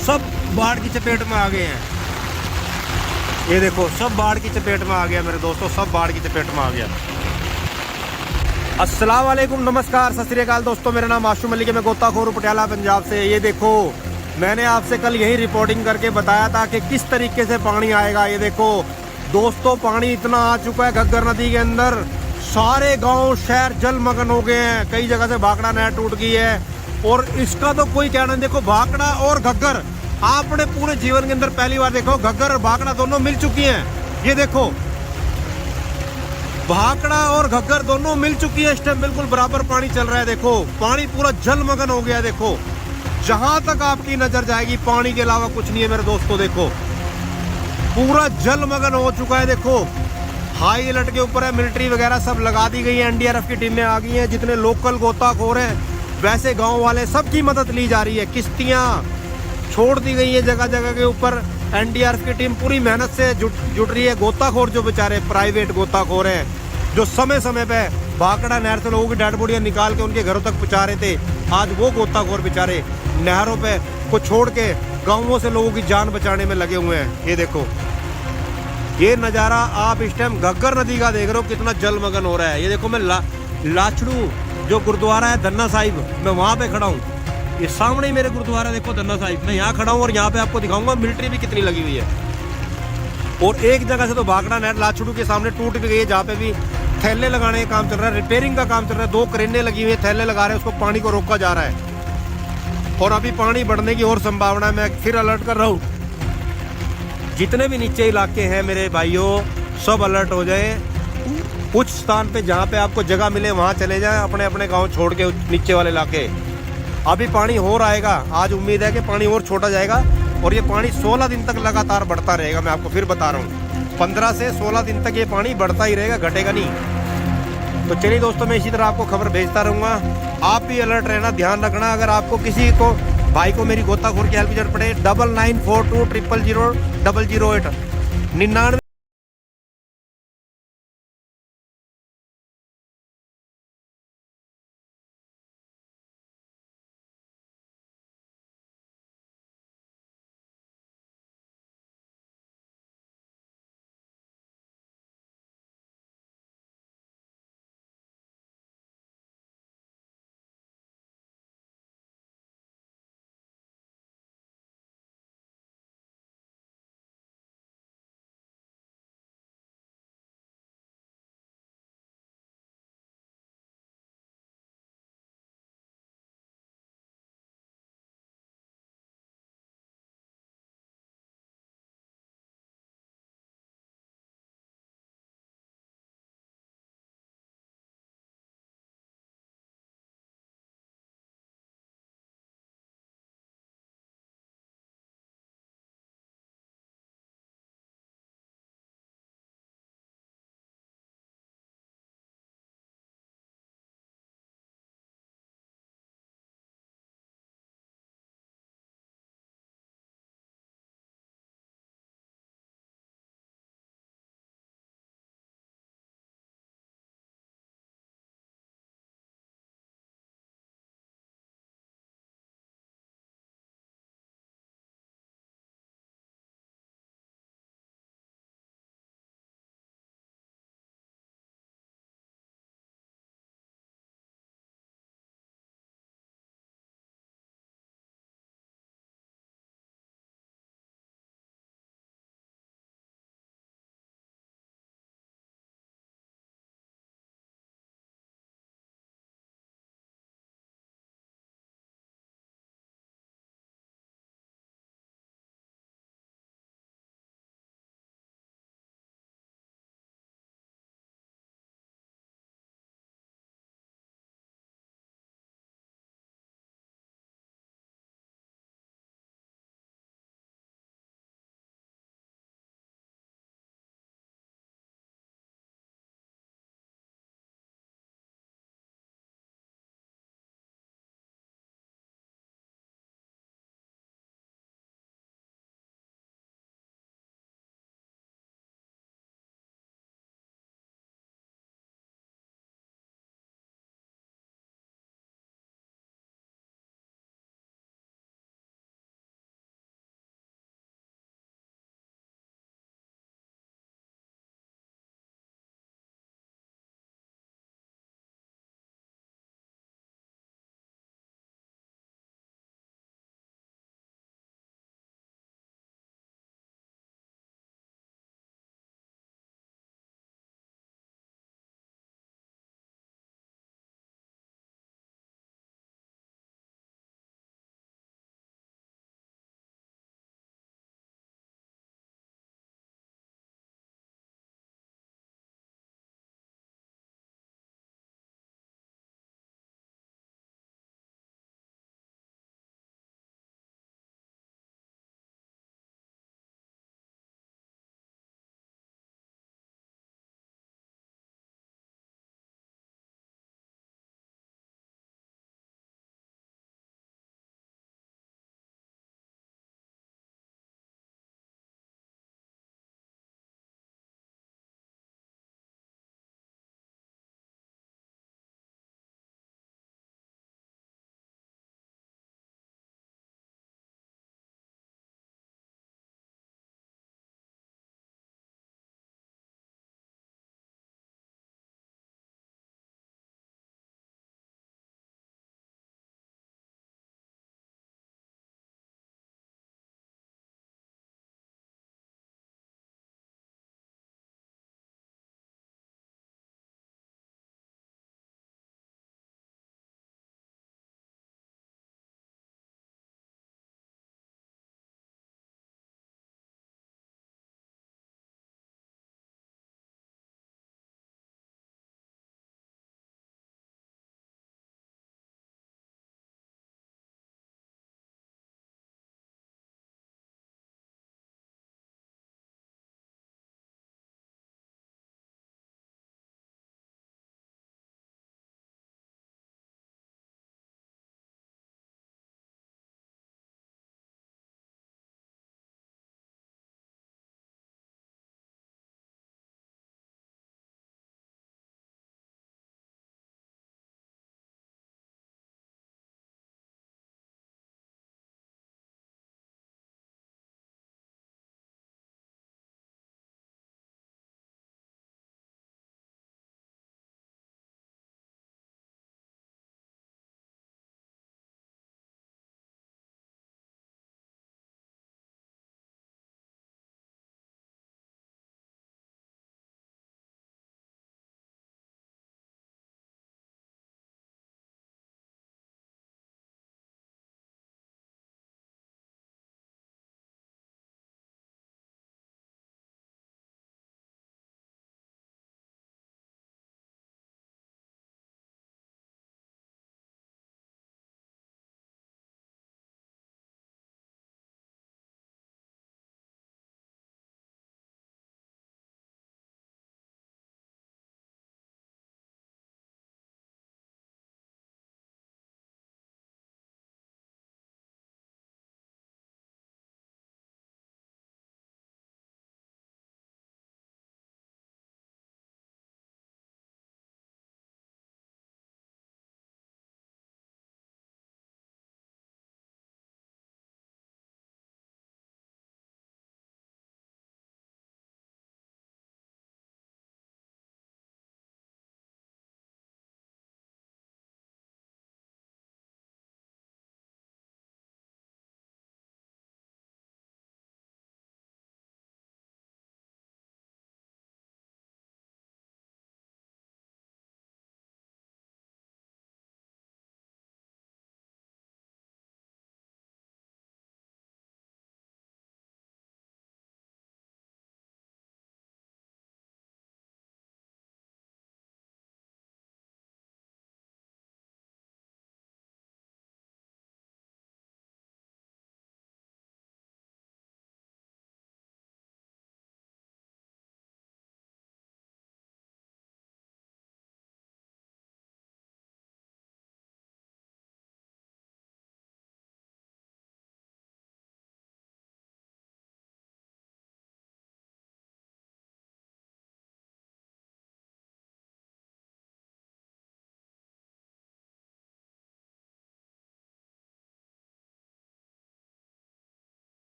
सब बाढ़ की चपेट में आ गए हैं। ये देखो सब बाढ़ की चपेट में आ गया मेरे दोस्तों, सब बाढ़ की चपेट में आ गया। अस्सलाम वालेकुम, नमस्कार, सत श्री अकाल दोस्तों, मेरा नाम आशू मलिक है, मैं गोताखोर पटियाला पंजाब से। ये देखो मैंने आपसे कल यही रिपोर्टिंग करके बताया था कि किस तरीके से पानी आएगा। ये देखो दोस्तों पानी इतना आ चुका है घग्गर नदी के अंदर, सारे गांव शहर जलमग्न हो गए हैं, कई जगह से भाखड़ा नहर टूट गई है, और इसका तो कोई कहना नहीं। देखो भाखड़ा और घग्गर आपने पूरे जीवन के अंदर पहली बार देखो, घग्गर और भाखड़ा दोनों मिल चुकी हैं। ये देखो भाखड़ा और घग्गर दोनों मिल चुकी है, इस टाइम बिल्कुल बराबर पानी चल रहा है। देखो पानी पूरा जलमग्न हो गया। देखो जहां तक आपकी नजर जाएगी पानी के अलावा कुछ नहीं है मेरे दोस्तों। देखो पूरा जलमग्न हो चुका है। देखो हाई अलर्ट के ऊपर है, मिलिट्री वगैरह सब लगा दी गई है, एनडीआरएफ की टीमें आ गई हैं, जितने लोकल गोताखोर हैं वैसे गांव वाले सबकी मदद ली जा रही है। किश्तियां छोड़ दी गई है जगह जगह के ऊपर, एनडीआरएफ की टीम पूरी मेहनत से जुट रही है। गोताखोर जो बेचारे प्राइवेट गोताखोर हैं, जो समय समय पे भाखड़ा नहर से लोगों की डेड बॉडियां निकाल के उनके घरों तक पहुंचा रहे थे, आज वो गोताखोर बेचारे नहरों पे को छोड़ के गाँवों से लोगों की जान बचाने में लगे हुए हैं। ये देखो ये नज़ारा आप इस टाइम घग्गर नदी का देख रहे हो, कितना जलमग्न हो रहा है। ये देखो मैं लाचड़ू जो गुरुद्वारा है धन्ना साहिब, मैं वहाँ पे खड़ा हूँ, ये सामने ही मेरे गुरुद्वारा देखो धन्ना साहिब, मैं यहाँ खड़ा हूँ और यहाँ पे आपको दिखाऊंगा मिलिट्री भी कितनी लगी हुई है। और एक जगह से तो भाखड़ा नहर लाचड़ू के सामने टूट भी गई है, जहाँ पे भी थैले लगाने का काम चल रहा है, रिपेयरिंग का काम चल रहा है, 2 क्रेनें लगी हुई है, थैले लगा रहे हैं, उसको पानी को रोका जा रहा है, और अभी पानी बढ़ने की और संभावना है। मैं फिर अलर्ट कर रहा हूँ, जितने भी नीचे इलाके हैं मेरे भाइयों सब अलर्ट हो जाए। कुछ स्थान पे जहाँ पे आपको जगह मिले वहाँ चले जाएं, अपने अपने गांव छोड़ के नीचे वाले इलाके। अभी पानी और आएगा, आज उम्मीद है कि पानी और छोड़ा जाएगा, और ये पानी 16 दिन तक लगातार बढ़ता रहेगा। मैं आपको फिर बता रहा हूँ 15 से 16 दिन तक ये पानी बढ़ता ही रहेगा, घटेगा नहीं। तो चलिए दोस्तों मैं इसी तरह आपको खबर भेजता रहूँगा, आप भी अलर्ट रहना, ध्यान रखना। अगर आपको किसी को भाई को मेरी गोताखोर की हेल्प की जरूरत पड़े 9942000008 99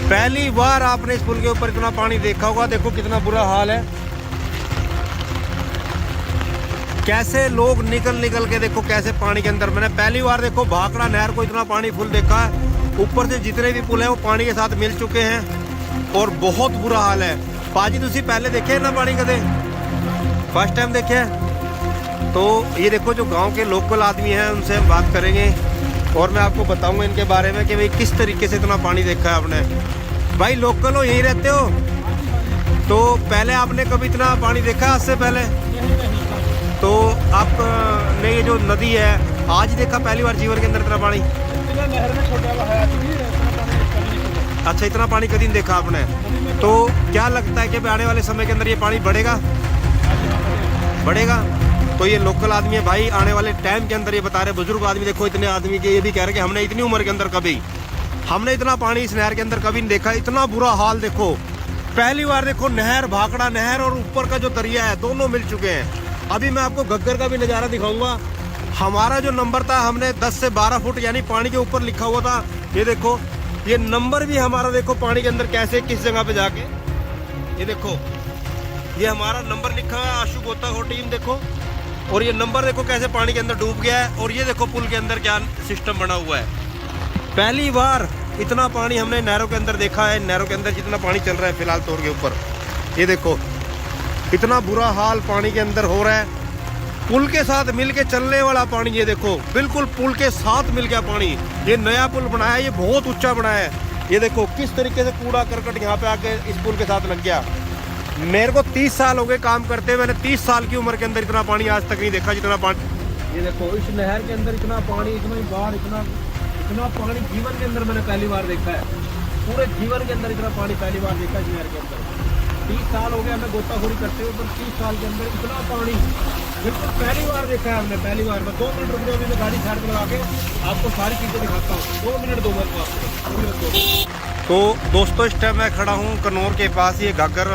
पहली बार आपने इस पुल के ऊपर इतना पानी देखा होगा। देखो कितना बुरा हाल है, कैसे लोग निकल के देखो कैसे पानी के अंदर। मैंने पहली बार देखो भाखड़ा नहर को इतना पानी फुल देखा है। ऊपर से जितने भी पुल हैं वो पानी के साथ मिल चुके हैं और बहुत बुरा हाल है। पाजी तुसी पहले देखे ना पानी कदे? फर्स्ट टाइम देखे? तो ये देखो जो गांव के लोकल आदमी हैं उनसे हम बात करेंगे और मैं आपको बताऊंगा इनके बारे में कि भाई किस तरीके से इतना पानी देखा है आपने। भाई लोकल हो, यहीं रहते हो? तो पहले आपने कभी इतना पानी देखा आज से पहले? तो आपने ये जो नदी है आज देखा पहली बार जीवन के अंदर इतना पानी? अच्छा, इतना पानी कभी नहीं देखा आपने। तो क्या लगता है कि आने वाले समय के अंदर ये पानी बढ़ेगा? तो ये लोकल आदमी है भाई, आने वाले टाइम के अंदर ये बता रहे, बुजुर्ग आदमी देखो इतने आदमी के ये भी कह रहे कि हमने इतनी उम्र के अंदर कभी हमने इतना पानी इस नहर के अंदर कभी नहीं देखा। इतना बुरा हाल देखो, पहली बार देखो नहर, भाखड़ा नहर और ऊपर का जो दरिया है दोनों मिल चुके हैं। अभी मैं आपको घग्गर का भी नज़ारा दिखाऊंगा। हमारा जो नंबर था हमने 10 से 12 फुट यानी पानी के ऊपर लिखा हुआ था। ये देखो ये नंबर भी हमारा देखो पानी के अंदर कैसे किस जगह पे जाके, ये देखो ये हमारा नंबर लिखा है आशु गोताखोर टीम देखो, और ये नंबर देखो कैसे पानी के अंदर डूब गया है। और ये देखो पुल के अंदर क्या सिस्टम बना हुआ है। पहली बार इतना पानी हमने नहरों के अंदर देखा है। नहरों के अंदर जितना पानी चल रहा है फिलहाल तौर के ऊपर, ये देखो इतना बुरा हाल पानी के अंदर हो रहा है। पुल के साथ मिलके चलने वाला पानी, ये देखो बिल्कुल पुल के साथ मिल गया पानी। ये नया पुल बनाया है, ये बहुत ऊंचा बनाया है। ये देखो किस तरीके से कूड़ा करकट यहाँ पे आके इस पुल के साथ लग गया। मेरे को 30 साल हो गए काम करते हुए, मैंने 30 साल की उम्र के अंदर इतना पानी आज तक नहीं देखा जितना पानी। ये देखो इस नहर के अंदर इतना पानी, इतना बाढ़, इतना पानी जीवन के अंदर मैंने पहली बार देखा है। पूरे जीवन के अंदर इतना पानी पहली बार देखा इस नहर के अंदर। 30 साल हो गया हमें गोताखोरी करते हुए, पर 30 साल के अंदर इतना पानी बिल्कुल पहली बार देखा है हमने, पहली बार। मैं 2 मिनट रुक जाओ, मैं गाड़ी साइड में लगा के आपको सारी चीज़ें दिखाता हूँ। 2 मिनट दो बार। तो दोस्तों इस टाइम मैं खड़ा हूँ कन्नौर के पास, ये घग्गर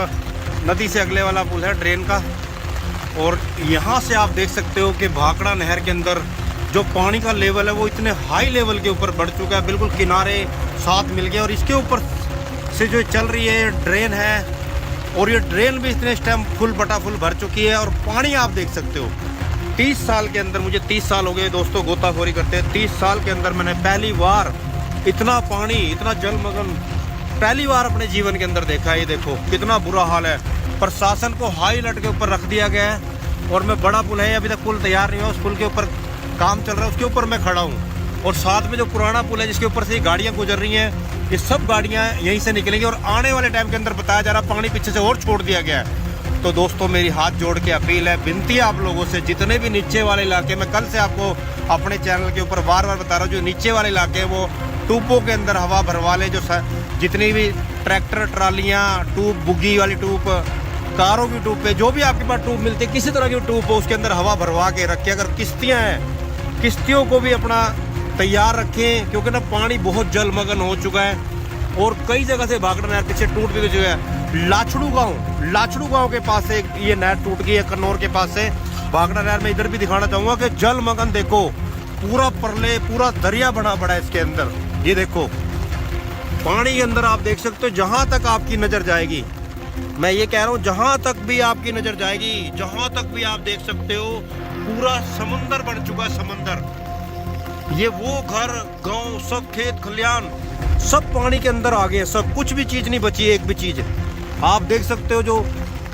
नदी से अगले वाला पुल है ट्रेन का। और यहाँ से आप देख सकते हो कि भाखड़ा नहर के अंदर जो पानी का लेवल है वो इतने हाई लेवल के ऊपर बढ़ चुका है, बिल्कुल किनारे साथ मिल गया। और इसके ऊपर से जो चल रही है ड्रेन है, और ये ड्रेन भी इतने इस टाइम फुल बटाफुल भर चुकी है। और पानी आप देख सकते हो 30 साल के अंदर, मुझे 30 साल हो गए दोस्तों गोताखोरी करते हैं, 30 साल के अंदर मैंने पहली बार इतना पानी, इतना जलमग्न पहली बार अपने जीवन के अंदर देखा है। ये देखो कितना बुरा हाल है। प्रशासन को हाई अलर्ट के ऊपर रख दिया गया है। और मैं बड़ा पुल है, अभी तक पुल तैयार नहीं हुआ, उस पुल के ऊपर काम चल रहा है, उसके ऊपर मैं खड़ा हूँ। और साथ में जो पुराना पुल है जिसके ऊपर से गाड़ियाँ गुजर रही हैं, ये सब गाड़ियाँ यहीं से निकलेंगी। और आने वाले टाइम के अंदर बताया जा रहा पानी पीछे से और छोड़ दिया गया है। तो दोस्तों मेरी हाथ जोड़ के अपील है, विनती है आप लोगों से, जितने भी नीचे वाले इलाके, मैं कल से आपको अपने चैनल के ऊपर बार बार बता रहा हूँ, जो नीचे वाले इलाके हैं वो टूपों के अंदर हवा भरवा ले। जो जितनी भी ट्रैक्टर, ट्रालियाँ, टूब, बुग्गी वाली टूप, कारों की टूप पे जो भी आपके पास टूब मिलती है, किसी तरह की टूब हो, उसके अंदर हवा भरवा के रखें। अगर किश्तियाँ हैं, किश्तियों को भी अपना तैयार रखें, क्योंकि ना पानी बहुत जलमग्न हो चुका है। और कई जगह से भाखड़ा नहर पीछे टूट भी चुका है। लाचड़ू गांव के पास से ये नहर टूट गई है, कन्नौर के पास से भाखड़ा नहर में। इधर भी दिखाना चाहूँगा कि जलमग्न देखो, पूरा परले, पूरा दरिया बना पड़ा है इसके अंदर। ये देखो पानी के अंदर आप देख सकते हो, जहाँ तक आपकी नज़र जाएगी, मैं ये कह रहा हूँ जहाँ तक भी आपकी नज़र जाएगी, जहाँ तक भी आप देख सकते हो, पूरा समंदर बन चुका है, समंदर। ये वो घर, गांव, सब खेत खलियान सब पानी के अंदर आ गए, सब कुछ भी चीज़ नहीं बची, एक भी चीज़। आप देख सकते हो जो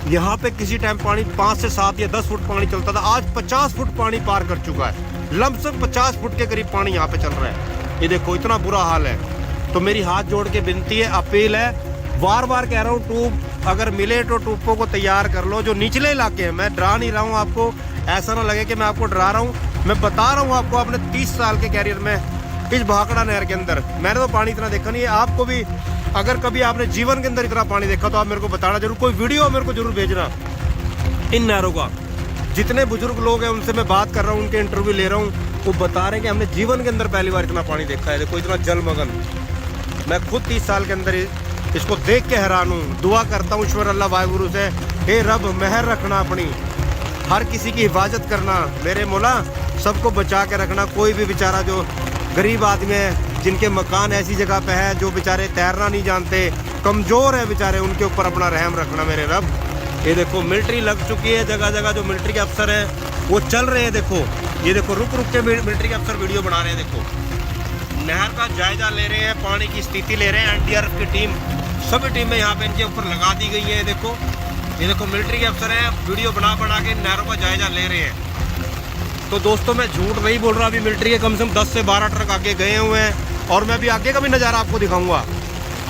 यहाँ पे किसी टाइम पानी 5 से 7 या 10 फुट पानी चलता था, आज 50 फुट पानी पार कर चुका है। लमसम 50 फुट के करीब पानी यहाँ पे चल रहा है। ये देखो इतना बुरा हाल है। तो मेरी हाथ जोड़ के विनती है, अपील है, बार बार कह रहा हूँ, ट्यूब अगर मिले तो ट्यूबों को तैयार कर लो। जो निचले इलाके हैं, मैं डरा नहीं रहा हूँ आपको, ऐसा ना लगे कि मैं आपको डरा रहा हूँ, मैं बता रहा हूँ आपको अपने 30 साल के कैरियर में इस भाखड़ा नहर के अंदर मैंने तो पानी इतना देखा नहीं है। आपको भी अगर कभी आपने जीवन के अंदर इतना पानी देखा तो आप मेरे को बताना जरूर, कोई वीडियो मेरे को जरूर भेजना इन नहरों का। जितने बुजुर्ग लोग हैं उनसे मैं बात कर रहा हूँ, उनके इंटरव्यू ले रहा हूँ, वो बता रहे हैं कि हमने जीवन के अंदर पहली बार इतना पानी देखा है। देखो इतना जलमग्न, मैं खुद 30 साल के अंदर इसको देख के हैरान हूँ। दुआ करता हूँ ईश्वर अल्लाह वाहिगुरु से, हे रब मेहर रखना अपनी, हर किसी की हिफाजत करना, मेरे मौला सबको बचा के रखना। कोई भी बेचारा जो गरीब आदमी है जिनके मकान ऐसी जगह पे है, जो बेचारे तैरना नहीं जानते, कमज़ोर है बेचारे, उनके ऊपर अपना रहम रखना मेरे रब। ये देखो मिलिट्री लग चुकी है जगह जगह, जो मिलिट्री के अफसर हैं वो चल रहे हैं। देखो ये देखो रुक रुक के मिलिट्री के अफसर वीडियो बना रहे हैं। देखो नहर का जायजा ले रहे हैं, पानी की स्थिति ले रहे हैं। एनडीआरएफ की टीम, सभी टीमें यहाँ पे इनके ऊपर लगा दी गई है। ये देखो मिलिट्री के अफसर हैं, वीडियो बना बना के नहरों का जायजा ले रहे हैं। तो दोस्तों मैं झूठ नहीं बोल रहा, अभी मिलिट्री के कम से कम 10 से 12 ट्रक आगे गए हुए हैं और मैं अभी आगे का भी नज़ारा आपको दिखाऊंगा।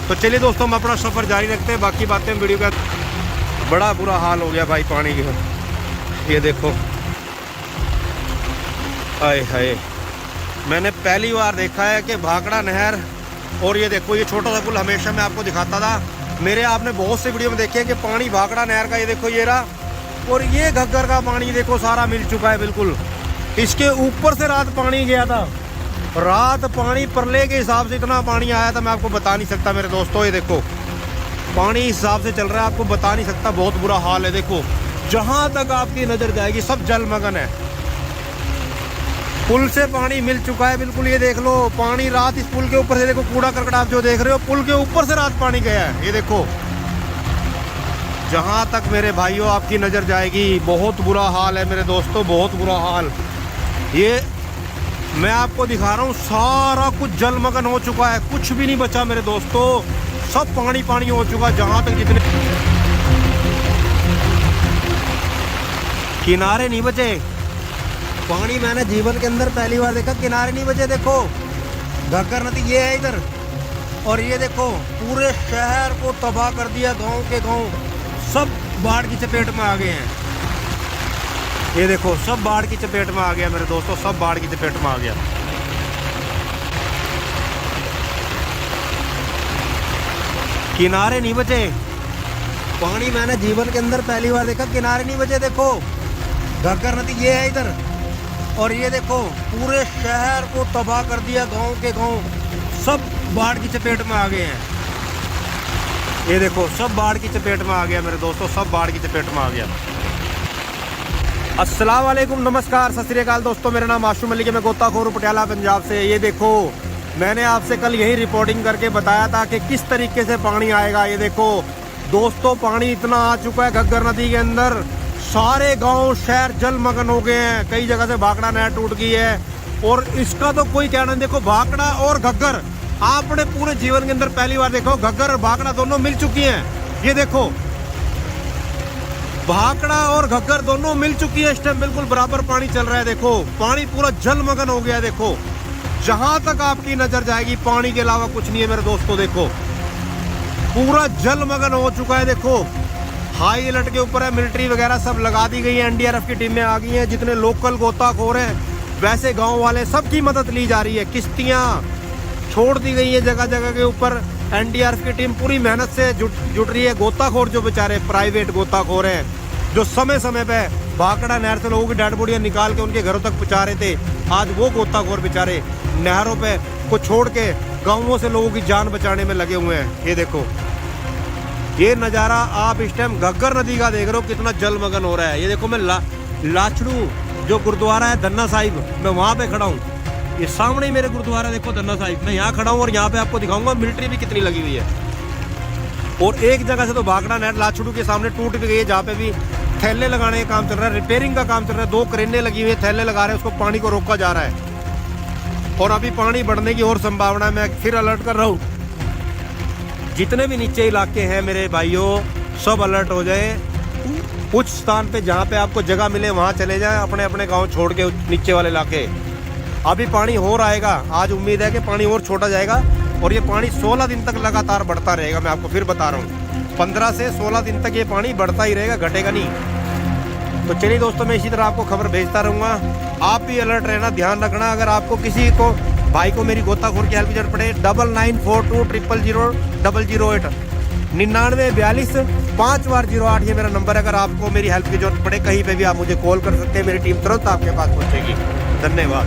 तो चलिए दोस्तों हम अपना सफ़र जारी रखते हैं, बाकी बातें वीडियो का। बड़ा बुरा हाल हो गया भाई पानी के। ये देखो आए हाय, मैंने पहली बार देखा है कि भाखड़ा नहर, और ये देखो ये छोटा सा पुल हमेशा मैं आपको दिखाता था मेरे, आपने बहुत से वीडियो में देखे कि पानी भाखड़ा नहर का, ये देखो ये रहा, और ये घग्गर का पानी देखो सारा मिल चुका है बिल्कुल। इसके ऊपर से रात पानी गया था, रात पानी परले के हिसाब से इतना पानी आया था मैं आपको बता नहीं सकता मेरे दोस्तों। ये देखो पानी इस हिसाब से चल रहा है, आपको बता नहीं सकता, बहुत बुरा हाल है। देखो जहां तक आपकी नजर जाएगी सब जलमग्न है। पुल से पानी मिल चुका है बिल्कुल, ये देख लो पानी रात इस पुल के ऊपर से, देखो कूड़ा करकट आप जो देख रहे हो पुल के ऊपर से रात पानी गया है। ये देखो जहां तक मेरे भाइयों आपकी नजर जाएगी बहुत बुरा हाल है मेरे दोस्तों, बहुत बुरा हाल। ये मैं आपको दिखा रहा हूँ सारा कुछ जलमग्न हो चुका है, कुछ भी नहीं बचा मेरे दोस्तों, सब पानी पानी हो चुका। जहां तक जितने किनारे नहीं बचे, पानी मैंने जीवन के अंदर पहली बार देखा, किनारे नहीं बचे। देखो घग्गर नदी ये है इधर, और ये देखो पूरे शहर को तबाह कर दिया, गांव के गांव सब बाढ़ की चपेट में आ गए हैं। ये देखो सब बाढ़ की चपेट में आ गया मेरे दोस्तों, सब बाढ़ की चपेट में आ गया। किनारे नहीं बचे, पानी मैंने जीवन के अंदर पहली बार देखा, किनारे नहीं बचे। देखो घग्गर नदी ये है इधर, और ये देखो पूरे शहर को तबाह कर दिया, गांव के गांव सब बाढ़ की चपेट में आ गए हैं। ये देखो सब बाढ़ की चपेट में आ गया मेरे दोस्तों, सब बाढ़ की चपेट में आ गया। अस्सलाम वालेकुम, नमस्कार, सत श्री अकाल दोस्तों, मेरा नाम आशू मलिक है, मैं गोताखोर पटियाला पंजाब से। ये देखो मैंने आपसे कल यही रिपोर्टिंग करके बताया था कि किस तरीके से पानी आएगा। ये देखो दोस्तों पानी इतना आ चुका है घग्गर नदी के अंदर, सारे गांव शहर जलमग्न हो गए हैं, कई जगह से भाखड़ा नहर टूट गई है, और इसका तो कोई कहना नहीं। देखो भाखड़ा और घग्गर आपने पूरे जीवन के अंदर पहली बार देखो, घग्गर और भाखड़ा दोनों मिल चुकी हैं। ये देखो भाखड़ा और घग्गर दोनों मिल चुकी है, इस टाइम बिल्कुल बराबर पानी चल रहा है। देखो पानी पूरा जलमग्न हो गया। देखो जहां तक आपकी नजर जाएगी पानी के अलावा कुछ नहीं है मेरे दोस्तों। देखो पूरा जलमग्न हो चुका है। देखो हाई अलर्ट के ऊपर है, मिलिट्री वगैरह सब लगा दी गई है, एनडीआरएफ की टीमें आ गई हैं, जितने लोकल गोताखोर हैं वैसे गांव वाले सबकी मदद ली जा रही है। किश्तियां छोड़ दी गई है जगह जगह के ऊपर, एनडीआरएफ की टीम पूरी मेहनत से जुट रही है। गोताखोर जो बेचारे प्राइवेट गोताखोर हैं, जो समय समय पे भाखड़ा नहर से लोगों की डेड बॉडियां निकाल के उनके घरों तक पहुंचा रहे थे, आज वो गोताखोर बेचारे नहरों पे को छोड़ के गांवों से लोगों की जान बचाने में लगे हुए हैं। ये देखो ये नज़ारा आप इस टाइम घग्गर नदी का देख रहे हो, कितना जलमग्न हो रहा है। ये देखो मैं लाचड़ू जो गुरुद्वारा है धन्ना साहिब, मैं वहाँ पे खड़ा हूँ, ये सामने ही मेरे गुरुद्वारा देखो धन्ना साहिब, मैं यहाँ खड़ा हूँ और यहाँ पे आपको दिखाऊंगा मिलिट्री भी कितनी लगी हुई है। और एक जगह से तो भाखड़ा नहर लाचड़ू के सामने टूट भी गई है, जहाँ पे भी थैले लगाने का काम चल रहा है, रिपेयरिंग का काम चल रहा है, 2 क्रेनें लगी हुई है, थैले लगा रहे हैं, उसको पानी को रोका जा रहा है, और अभी पानी बढ़ने की और संभावना है। मैं फिर अलर्ट कर रहा हूँ, जितने भी नीचे इलाके हैं मेरे भाइयों सब अलर्ट हो जाए। कुछ स्थान पे जहाँ पे आपको जगह मिले वहाँ चले जाएं, अपने अपने गांव छोड़ के नीचे वाले इलाके। अभी पानी और आएगा, आज उम्मीद है कि पानी और छोड़ा जाएगा, और ये पानी 16 दिन तक लगातार बढ़ता रहेगा। मैं आपको फिर बता रहा हूँ 15 से 16 दिन तक ये पानी बढ़ता ही रहेगा, घटेगा नहीं। तो चलिए दोस्तों मैं इसी तरह आपको खबर भेजता रहूँगा, आप भी अलर्ट रहना, ध्यान रखना। अगर आपको किसी को भाई को मेरी गोताखोर की हेल्प की जरूरत पड़े 9942000008 9942 5 बार 08 ये मेरा नंबर है। अगर आपको मेरी हेल्प की जरूरत पड़े कहीं पे भी आप मुझे कॉल कर सकते हैं, मेरी टीम तुरंत आपके पास पहुंचेगी। धन्यवाद।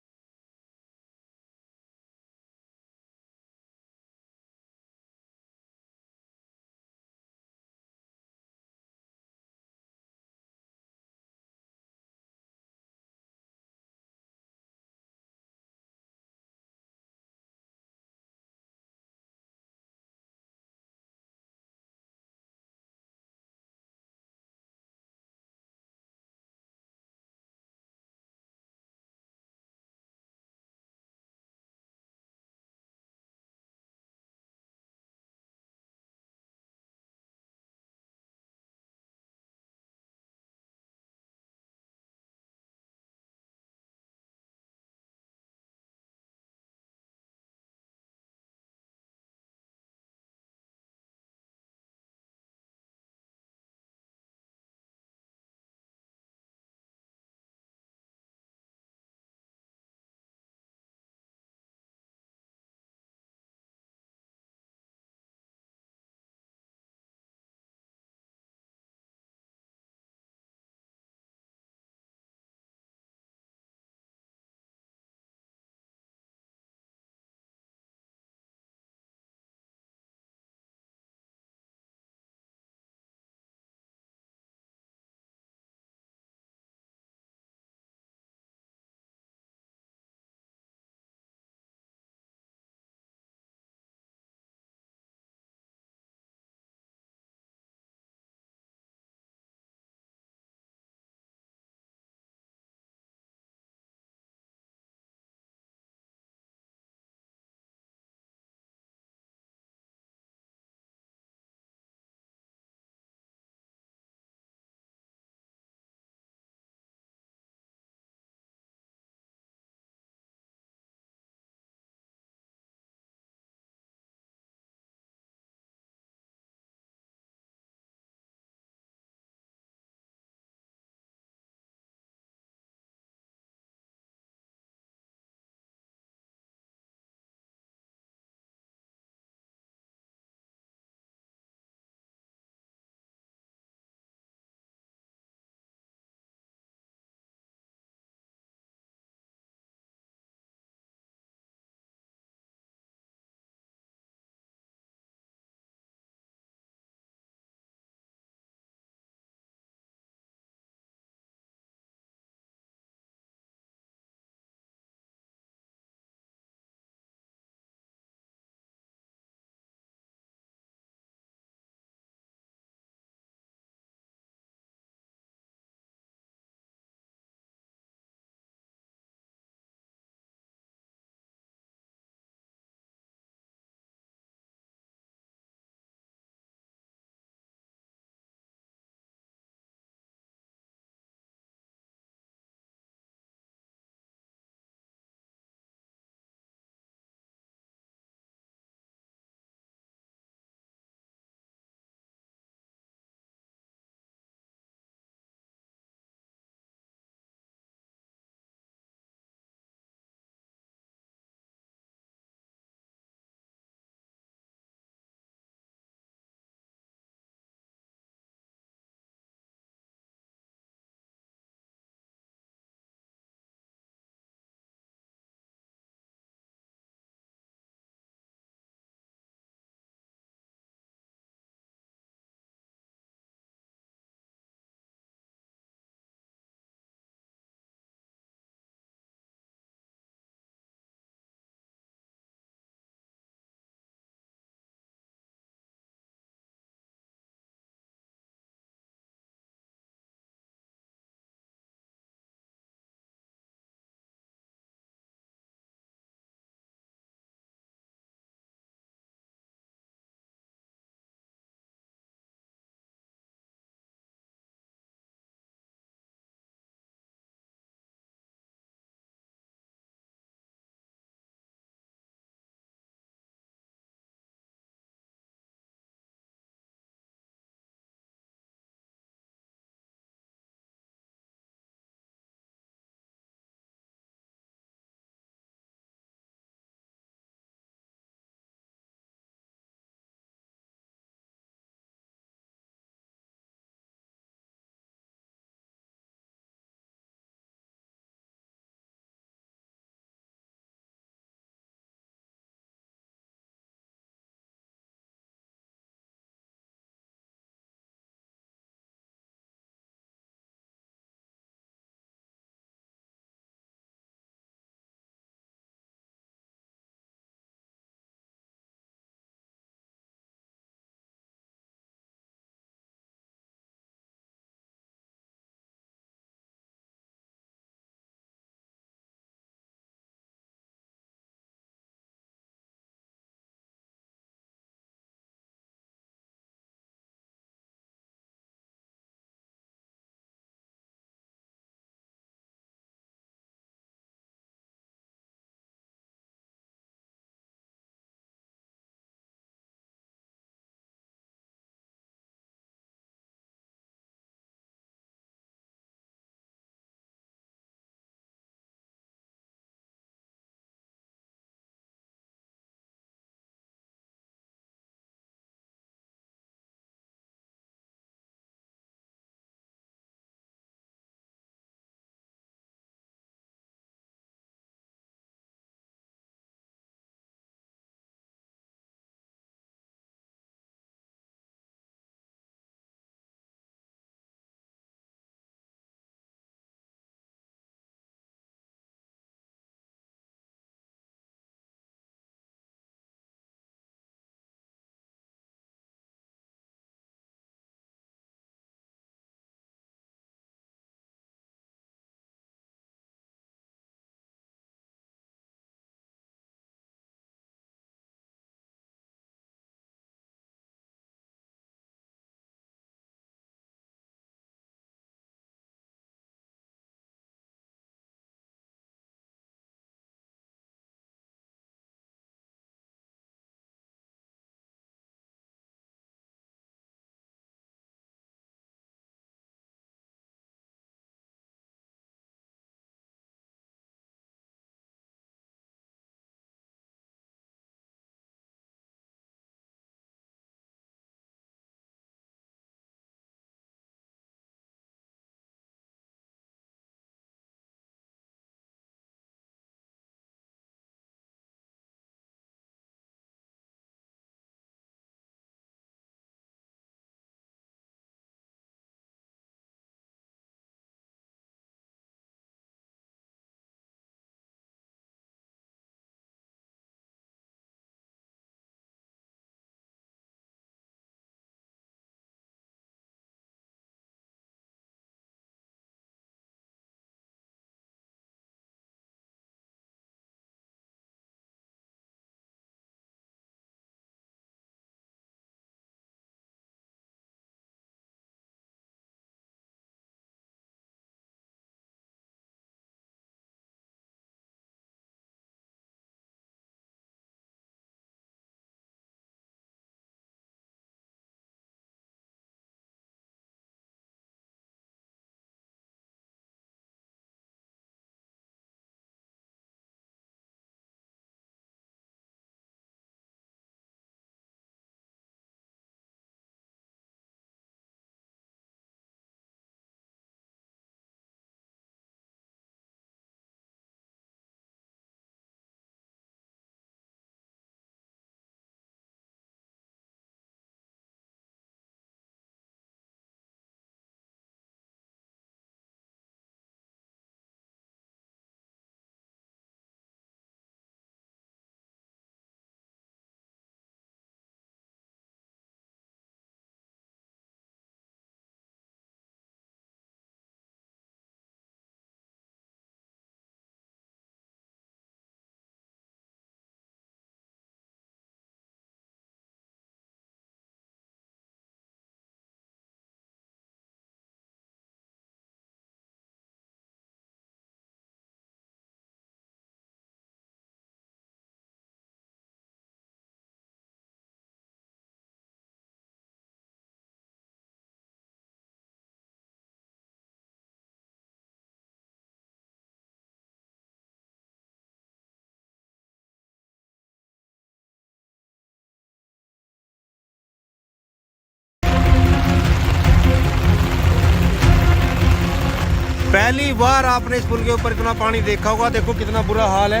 पहली बार आपने इस पुल के ऊपर इतना पानी देखा होगा। देखो कितना बुरा हाल है,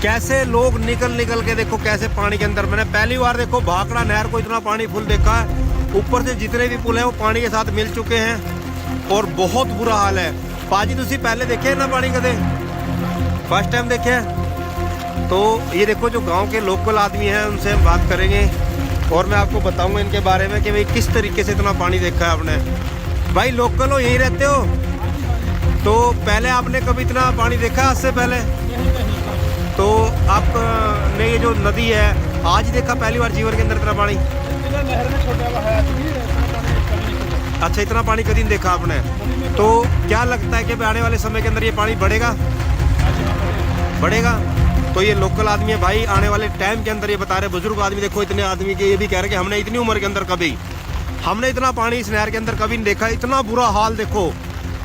कैसे लोग निकल निकल के देखो कैसे पानी के अंदर। मैंने पहली बार देखो भाखड़ा नहर को इतना पानी फुल देखा है। ऊपर से जितने भी पुल हैं वो पानी के साथ मिल चुके हैं और बहुत बुरा हाल है। पाजी तुसी पहले देखे ना पानी कदे? फर्स्ट टाइम देखे? तो ये देखो जो गांव के लोकल आदमी हैं उनसे हम बात करेंगे और मैं आपको बताऊंगा इनके बारे में कि भाई किस तरीके से इतना पानी देखा है आपने। भाई लोकल हो, यहीं रहते हो, तो पहले आपने कभी इतना पानी देखा आज से पहले? तो आपने ये जो नदी है आज ही देखा पहली बार जीवन के अंदर इतना पानी? अच्छा, इतना पानी कभी नहीं देखा आपने। तो क्या लगता है कि आने वाले समय के अंदर ये पानी बढ़ेगा? बढ़ेगा। तो ये लोकल आदमी है भाई, आने वाले टाइम के अंदर ये बता रहे बुजुर्ग आदमी, देखो इतने आदमी के ये भी कह रहे कि हमने इतनी उम्र के अंदर कभी हमने इतना पानी इस नहर के अंदर कभी नहीं देखा। इतना बुरा हाल देखो,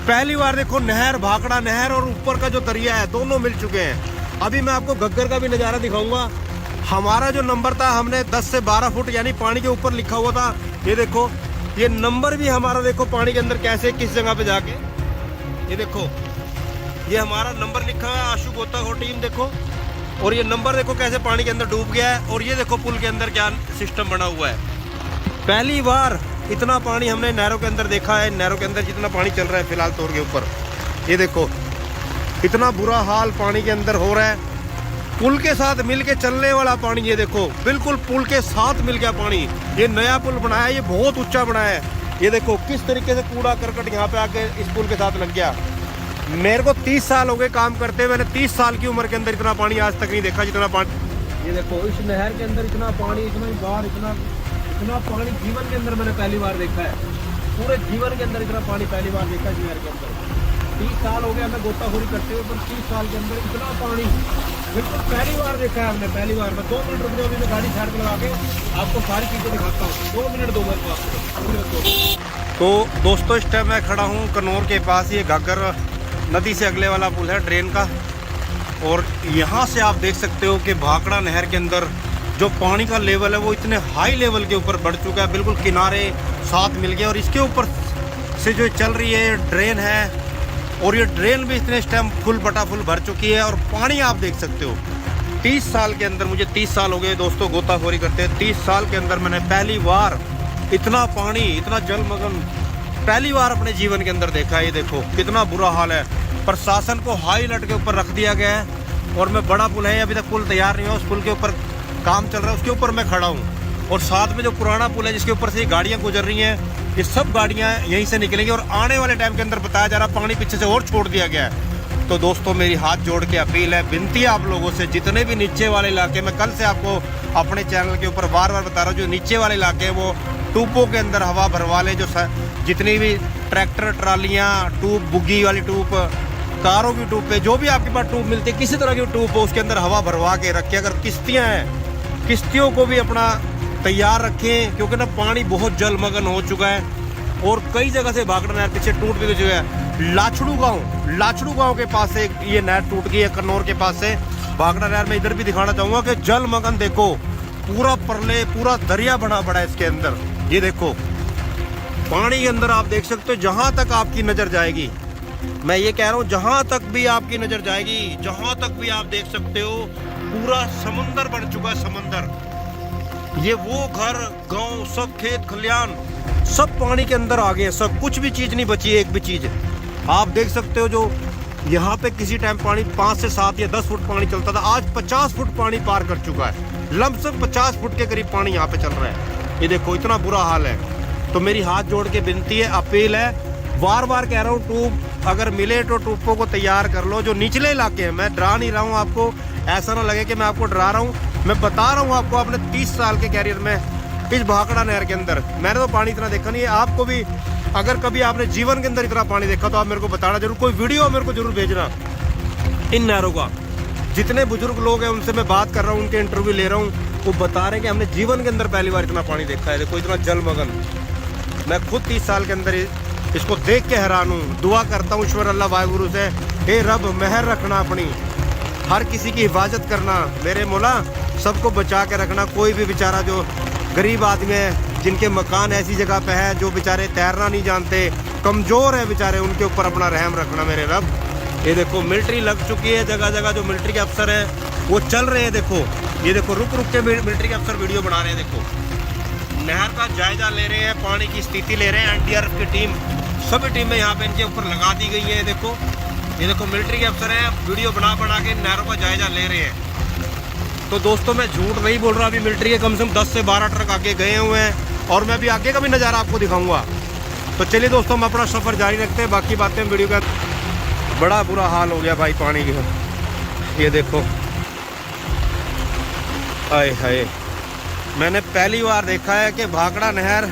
पहली बार देखो नहर, भाखड़ा नहर और ऊपर का जो दरिया है दोनों मिल चुके हैं। अभी मैं आपको घग्गर का भी नज़ारा दिखाऊंगा। हमारा जो नंबर था हमने 10 से 12 फुट यानी पानी के ऊपर लिखा हुआ था। ये देखो ये नंबर भी हमारा देखो पानी के अंदर कैसे किस जगह पे जाके, ये देखो ये हमारा नंबर लिखा है आशु गोताखोर टीम देखो, और ये नंबर देखो कैसे पानी के अंदर डूब गया है। और ये देखो पुल के अंदर क्या सिस्टम बना हुआ है। पहली बार इतना पानी हमने नहरों के अंदर देखा है। नहरों के अंदर जितना पानी चल रहा है फिलहाल तौर के ऊपर, ये देखो इतना बुरा हाल पानी के अंदर हो रहा है। पुल के साथ मिलके चलने वाला पानी, ये देखो बिल्कुल पुल के साथ मिल गया पानी। ये नया पुल बनाया है, ये बहुत ऊंचा बनाया है। ये देखो किस तरीके से कूड़ा करकट यहाँ पे आके इस पुल के साथ लग गया। मेरे को 30 साल हो गए काम करते, मैंने 30 साल की उम्र के अंदर इतना पानी आज तक नहीं देखा जितना पानी। ये देखो इस नहर के अंदर इतना पानी, इतना बार इतना पानी जीवन के अंदर मैंने पहली बार देखा है। पूरे जीवन के अंदर इतना पानी पहली बार देखा है नहर के अंदर। 30 साल हो गया मैं गोताखोरी करते हुए, पर 30 साल के अंदर इतना पानी बिल्कुल पहली बार देखा है हमने, पहली बार। मैं 2 मिनट रुक जाओ, अभी मैं गाड़ी छाड़ के लगा के आपको सारी चीज़ें दिखाता हूँ। 2 मिनट दो मेरे को आपको। तो दोस्तों इस टाइम मैं खड़ा हूँ कन्नौर के पास, ये घग्गर नदी से अगले वाला पुल है ट्रेन का, और यहाँ से आप देख सकते हो कि भाखड़ा नहर के अंदर जो पानी का लेवल है वो इतने हाई लेवल के ऊपर बढ़ चुका है, बिल्कुल किनारे साथ मिल गया। और इसके ऊपर से जो चल रही है ड्रेन है, और ये ड्रेन भी इतने टाइम फुल बटा फुल भर चुकी है। और पानी आप देख सकते हो 30 साल के अंदर, मुझे 30 साल हो गए दोस्तों गोताखोरी करते हैं, 30 साल के अंदर मैंने पहली बार इतना पानी, इतना जलमग्न पहली बार अपने जीवन के अंदर देखा है। ये देखो कितना बुरा हाल है। प्रशासन को हाई अलर्ट के ऊपर रख दिया गया है। और मैं बड़ा पुल है, अभी तक पुल तैयार नहीं हुआ, उस पुल के ऊपर काम चल रहा है, उसके ऊपर मैं खड़ा हूँ। और साथ में जो पुराना पुल है जिसके ऊपर से गाड़ियाँ गुजर रही हैं, ये सब गाड़ियाँ यहीं से निकलेंगी। और आने वाले टाइम के अंदर बताया जा रहा पानी पीछे से और छोड़ दिया गया है। तो दोस्तों मेरी हाथ जोड़ के अपील है, विनती है आप लोगों से, जितने भी नीचे वाले इलाके, मैं कल से आपको अपने चैनल के ऊपर बार बार बता रहा हूँ, जो नीचे वाले इलाके हैं वो टूपों के अंदर हवा भरवा लें। जो जितनी भी ट्रैक्टर ट्रालियाँ, टूप, बुग्गी वाली टूप, कारों की टूप पे जो भी आपके पास टूप मिलती है, किसी तरह की टूप हो उसके अंदर हवा भरवा के रखें। अगर किश्तियाँ हैं, किश्तियों को भी अपना तैयार रखें, क्योंकि ना पानी बहुत जलमग्न हो चुका है। और कई जगह से भाखड़ा नहर पीछे टूट भी चुका है। लाचड़ू गांव के पास से ये नहर टूट गई है, कन्नौर के पास से भाखड़ा नहर में। इधर भी दिखाना चाहूँगा कि जलमग्न देखो, पूरा परले, पूरा दरिया बना पड़ा है इसके अंदर। ये देखो पानी के अंदर आप देख सकते हो, जहाँ तक आपकी नज़र जाएगी, मैं ये कह रहा हूँ जहाँ तक भी आपकी नज़र जाएगी, जहाँ तक भी आप देख सकते हो, पूरा समंदर बन चुका है, समंदर। ये वो घर, गांव, सब खेत खलियान सब पानी के अंदर आ गए, सब कुछ भी चीज़ नहीं बची है, एक भी चीज़। आप देख सकते हो जो यहाँ पे किसी टाइम पानी 5 से 7 या 10 फुट पानी चलता था, आज 50 फुट पानी पार कर चुका है। लमसम 50 फुट के करीब पानी यहाँ पे चल रहा है। ये देखो इतना बुरा हाल है। तो मेरी हाथ जोड़ के विनती है, अपील है, बार बार कह रहा हूँ, टूब अगर मिले तो टूपों को तैयार कर लो। जो निचले इलाके हैं, मैं डरा नहीं रहा हूँ आपको, ऐसा ना लगे कि मैं आपको डरा रहा हूँ, मैं बता रहा हूँ आपको अपने 30 साल के कैरियर में इस भाखड़ा नहर के अंदर मैंने तो पानी इतना देखा नहीं है। आपको भी अगर कभी आपने जीवन के अंदर इतना पानी देखा तो आप मेरे को बताना जरूर, कोई वीडियो मेरे को जरूर भेजना इन नहरों का। जितने बुजुर्ग लोग हैं उनसे मैं बात कर रहा हूँ, उनके इंटरव्यू ले रहा हूँ, वो बता रहे हैं कि हमने जीवन के अंदर पहली बार इतना पानी देखा है। देखो इतना जलमग्न, मैं खुद 30 साल के अंदर इसको देख के हैरान हूँ। दुआ करता हूँ ईश्वर अल्लाह वाहिगुरु से, हे रब मेहर रखना अपनी, हर किसी की हिफाजत करना, मेरे मौला सबको बचा के रखना। कोई भी बेचारा जो गरीब आदमी है जिनके मकान ऐसी जगह पे है, जो बेचारे तैरना नहीं जानते, कमज़ोर है बेचारे, उनके ऊपर अपना रहम रखना मेरे रब। ये देखो मिलिट्री लग चुकी है जगह जगह, जो मिलिट्री के अफसर हैं वो चल रहे हैं। देखो ये देखो रुक रुक के मिलिट्री के अफसर वीडियो बना रहे हैं। देखो नहर का जायजा ले रहे हैं, पानी की स्थिति ले रहे हैं। एनडीआरएफ की टीम, सभी टीमें यहाँ पे इनके ऊपर लगा दी गई है। देखो ये देखो मिलिट्री के अफसर हैं, वीडियो बना बना के नहरों का जायजा ले रहे हैं। तो दोस्तों मैं झूठ नहीं बोल रहा, अभी मिलिट्री के कम से कम 10 से 12 ट्रक आगे गए हुए हैं और मैं अभी आगे का भी नज़ारा आपको दिखाऊंगा। तो चलिए दोस्तों हम अपना सफ़र जारी रखते हैं, बाकी बातें वीडियो का। बड़ा बुरा हाल हो गया भाई पानी का, ये देखो हाय हाय। मैंने पहली बार देखा है कि भाखड़ा नहर,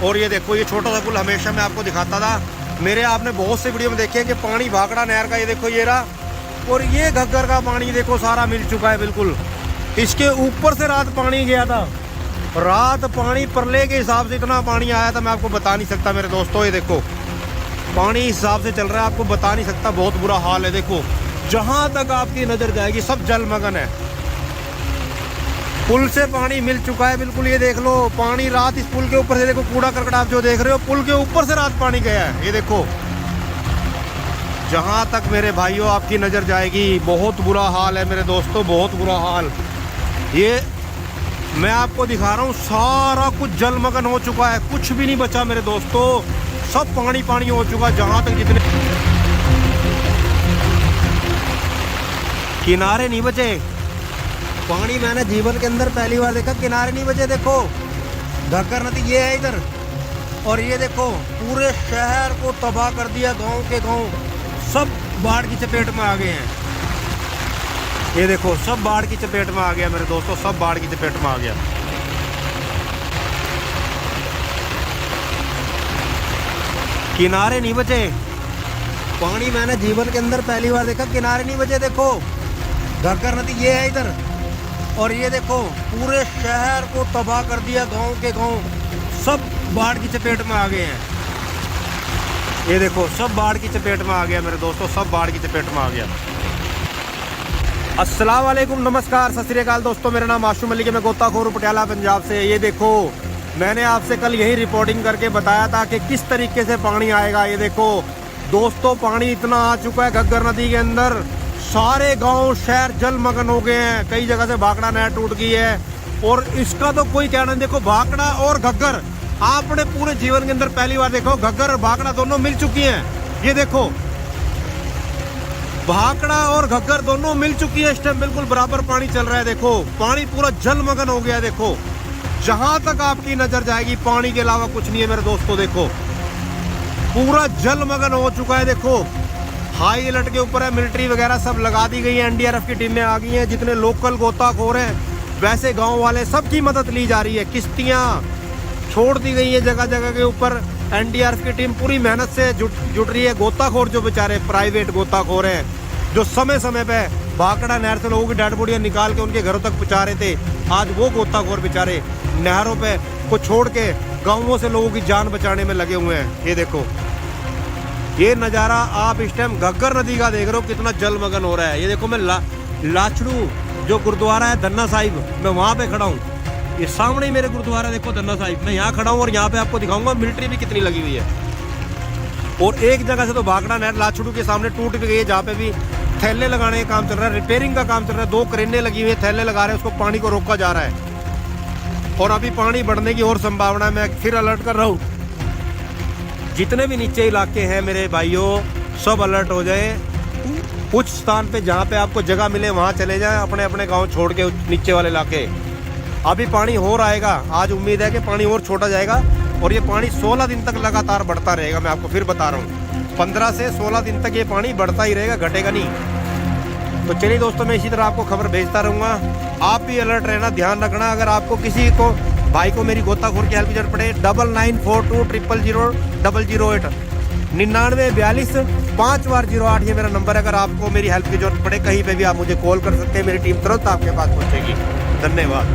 और ये देखो ये छोटा सा पुल हमेशा मैं आपको दिखाता था मेरे, आपने बहुत से वीडियो में देखे हैं कि पानी भाखड़ा नहर का, ये देखो ये रहा, और ये घग्गर का पानी देखो सारा मिल चुका है बिल्कुल। इसके ऊपर से रात पानी गया था, रात पानी परले के हिसाब से इतना पानी आया था मैं आपको बता नहीं सकता मेरे दोस्तों। ये देखो पानी इस हिसाब से चल रहा है, आपको बता नहीं सकता, बहुत बुरा हाल है। देखो जहाँ तक आपकी नज़र जाएगी सब जलमग्न है। पुल से पानी मिल चुका है बिल्कुल, ये देख लो पानी रात इस पुल के ऊपर से, देखो कूड़ा करकट आप जो देख रहे हो पुल के ऊपर से रात पानी गया है। ये देखो जहाँ तक मेरे भाइयों आपकी नज़र जाएगी बहुत बुरा हाल है मेरे दोस्तों, बहुत बुरा हाल। ये मैं आपको दिखा रहा हूँ सारा कुछ जलमग्न हो चुका है, कुछ भी नहीं बचा मेरे दोस्तों, सब पानी पानी हो चुका है। जहाँ तक जितने किनारे नहीं बचे, पानी मैंने जीवन के अंदर पहली बार देखा, किनारे नहीं बचे। देखो घग्गर नदी ये है इधर, और ये देखो पूरे शहर को तबाह कर दिया, गांव के गांव सब बाढ़ की चपेट में आ गए हैं। ये देखो सब बाढ़ की चपेट में आ गया मेरे दोस्तों, सब बाढ़ की चपेट में आ गया। किनारे नहीं बचे, पानी मैंने जीवन के अंदर पहली बार देखा, किनारे नहीं बचे। देखो घग्गर नदी ये है इधर, और ये देखो पूरे शहर को तबाह कर दिया, गांव के गांव सब बाढ़ की चपेट में आ गए हैं। ये देखो सब बाढ़ की चपेट में आ गया मेरे दोस्तों, सब बाढ़ की चपेट में आ गया। अस्सलाम वालेकुम, नमस्कार, सत श्री अकाल दोस्तों, मेरा नाम आशू मलिक है, मैं गोताखोर पटियाला पंजाब से। ये देखो मैंने आपसे कल यही रिपोर्टिंग करके बताया था कि किस तरीके से पानी आएगा। ये देखो दोस्तों पानी इतना आ चुका है घग्गर नदी के अंदर, सारे गांव शहर जलमग्न हो गए हैं, कई जगह से भाखड़ा नहर टूट गई है। और इसका तो कोई कहना नहीं, देखो भाखड़ा और घग्गर आपने पूरे जीवन के अंदर पहली बार देखो, घग्गर और भाखड़ा दोनों मिल चुकी हैं। ये देखो भाखड़ा और घग्गर दोनों मिल चुकी है, इस टाइम बिल्कुल बराबर पानी चल रहा है। देखो पानी पूरा जलमग्न हो गया है। देखो जहां तक आपकी नजर जाएगी पानी के अलावा कुछ नहीं है मेरे दोस्तों, देखो पूरा जलमग्न हो चुका है। देखो हाई अलर्ट के ऊपर है, मिलिट्री वगैरह सब लगा दी गई है, एनडीआरएफ की टीमें आ गई हैं, जितने लोकल गोताखोर हैं वैसे गांव वाले सबकी मदद ली जा रही है, किश्तियां छोड़ दी गई है जगह जगह के ऊपर। एनडीआरएफ की टीम पूरी मेहनत से जुट रही है। गोताखोर जो बेचारे प्राइवेट गोताखोर हैं, जो समय समय पे भाखड़ा नहर से लोगों की डेड बॉडियां निकाल के उनके घरों तक पहुंचा रहे थे, आज वो गोताखोर बेचारे नहरों पे को छोड़ के गांवों से लोगों की जान बचाने में लगे हुए हैं। ये देखो ये नज़ारा आप इस टाइम घग्गर नदी का देख रहे हो, कितना जलमग्न हो रहा है। ये देखो मैं लाचड़ू जो गुरुद्वारा है धन्ना साहिब, मैं वहाँ पे खड़ा हूँ, ये सामने ही मेरे गुरुद्वारा देखो धन्ना साहिब, मैं यहाँ खड़ा हूँ और यहाँ पे आपको दिखाऊंगा मिलिट्री भी कितनी लगी हुई है। और एक जगह से तो भाखड़ा नहर लाचड़ू के सामने टूट भी गई है, जहाँ पे भी थैले लगाने का काम चल रहा है, रिपेयरिंग का काम चल रहा है, 2 क्रेनें लगी हुई है, थैले लगा रहे हैं, उसको पानी को रोका जा रहा है और अभी पानी बढ़ने की और संभावना है। मैं फिर अलर्ट कर रहा हूँ, जितने भी नीचे इलाके हैं मेरे भाइयों सब अलर्ट हो जाए। कुछ स्थान पे जहाँ पे आपको जगह मिले वहाँ चले जाएं, अपने अपने गांव छोड़ के नीचे वाले इलाके। अभी पानी और आएगा, आज उम्मीद है कि पानी और छोटा जाएगा और ये पानी 16 दिन तक लगातार बढ़ता रहेगा। मैं आपको फिर बता रहा हूँ 15 से 16 दिन तक ये पानी बढ़ता ही रहेगा, घटेगा नहीं। तो चलिए दोस्तों मैं इसी तरह आपको खबर भेजता रहूँगा, आप भी अलर्ट रहना, ध्यान रखना। अगर आपको किसी को भाई को मेरी गोताखोर की हेल्प की जरूरत पड़े 9942000008 9942 5 बार 08 ये मेरा नंबर है। अगर आपको मेरी हेल्प की जरूरत पड़े कहीं पे भी आप मुझे कॉल कर सकते हैं, मेरी टीम तुरंत आपके पास पहुंचेगी। धन्यवाद।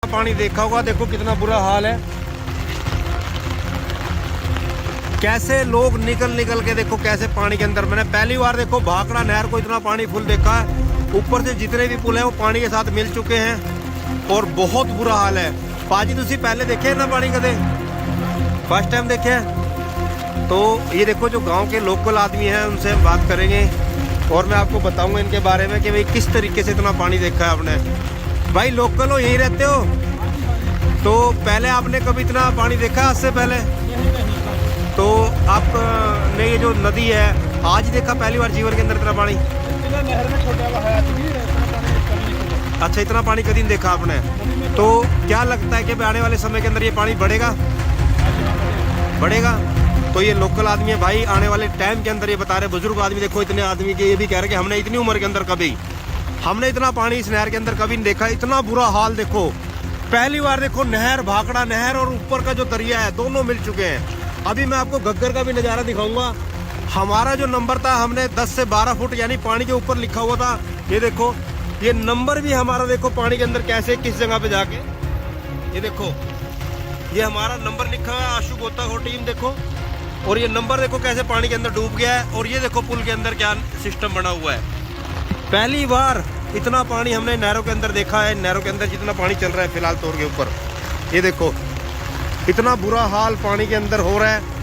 पानी देखा होगा, देखो कितना बुरा हाल है। कैसे लोग निकल निकल के देखो कैसे पानी के अंदर। मैंने पहली बार देखो भाखड़ा नहर को इतना पानी फुल देखा है। ऊपर से जितने भी पुल है वो पानी के साथ मिल चुके हैं और बहुत बुरा हाल है। पाजी तुसी पहले देखे है ना पानी कदे? फर्स्ट टाइम देखे है? तो ये देखो जो गांव के लोकल आदमी हैं उनसे हम बात करेंगे और मैं आपको बताऊंगा इनके बारे में कि भाई किस तरीके से इतना पानी देखा है आपने। भाई लोकल हो, यहीं रहते हो? तो पहले आपने कभी इतना पानी देखा आज से पहले? तो आपने ये जो नदी है आज देखा पहली बार जीवन के अंदर इतना पानी? अच्छा, इतना पानी कभी नहीं देखा आपने। तो क्या लगता है कि आने वाले समय के अंदर ये पानी बढ़ेगा? बढ़ेगा। तो ये लोकल आदमी है भाई, आने वाले टाइम के अंदर ये बता रहे बुजुर्ग आदमी, देखो इतने आदमी के ये भी कह रहे कि हमने इतनी उम्र के अंदर कभी हमने इतना पानी इस नहर के अंदर कभी नहीं देखा। इतना बुरा हाल देखो, पहली बार देखो नहर, भाखड़ा नहर और ऊपर का जो दरिया है दोनों मिल चुके हैं। अभी मैं आपको घग्गर का भी नज़ारा दिखाऊंगा। हमारा जो नंबर था हमने 10 से 12 फुट यानी पानी के ऊपर लिखा हुआ था। ये देखो ये नंबर भी हमारा देखो पानी के अंदर कैसे किस जगह पे जाके, ये देखो ये हमारा नंबर लिखा है आशु गोताखोर टीम देखो। और ये नंबर देखो कैसे पानी के अंदर डूब गया है। और ये देखो पुल के अंदर क्या सिस्टम बना हुआ है। पहली बार इतना पानी हमने नहरों के अंदर देखा है। नहरों के अंदर जितना पानी चल रहा है फिलहाल तौर के ऊपर, ये देखो इतना बुरा हाल पानी के अंदर हो रहा है।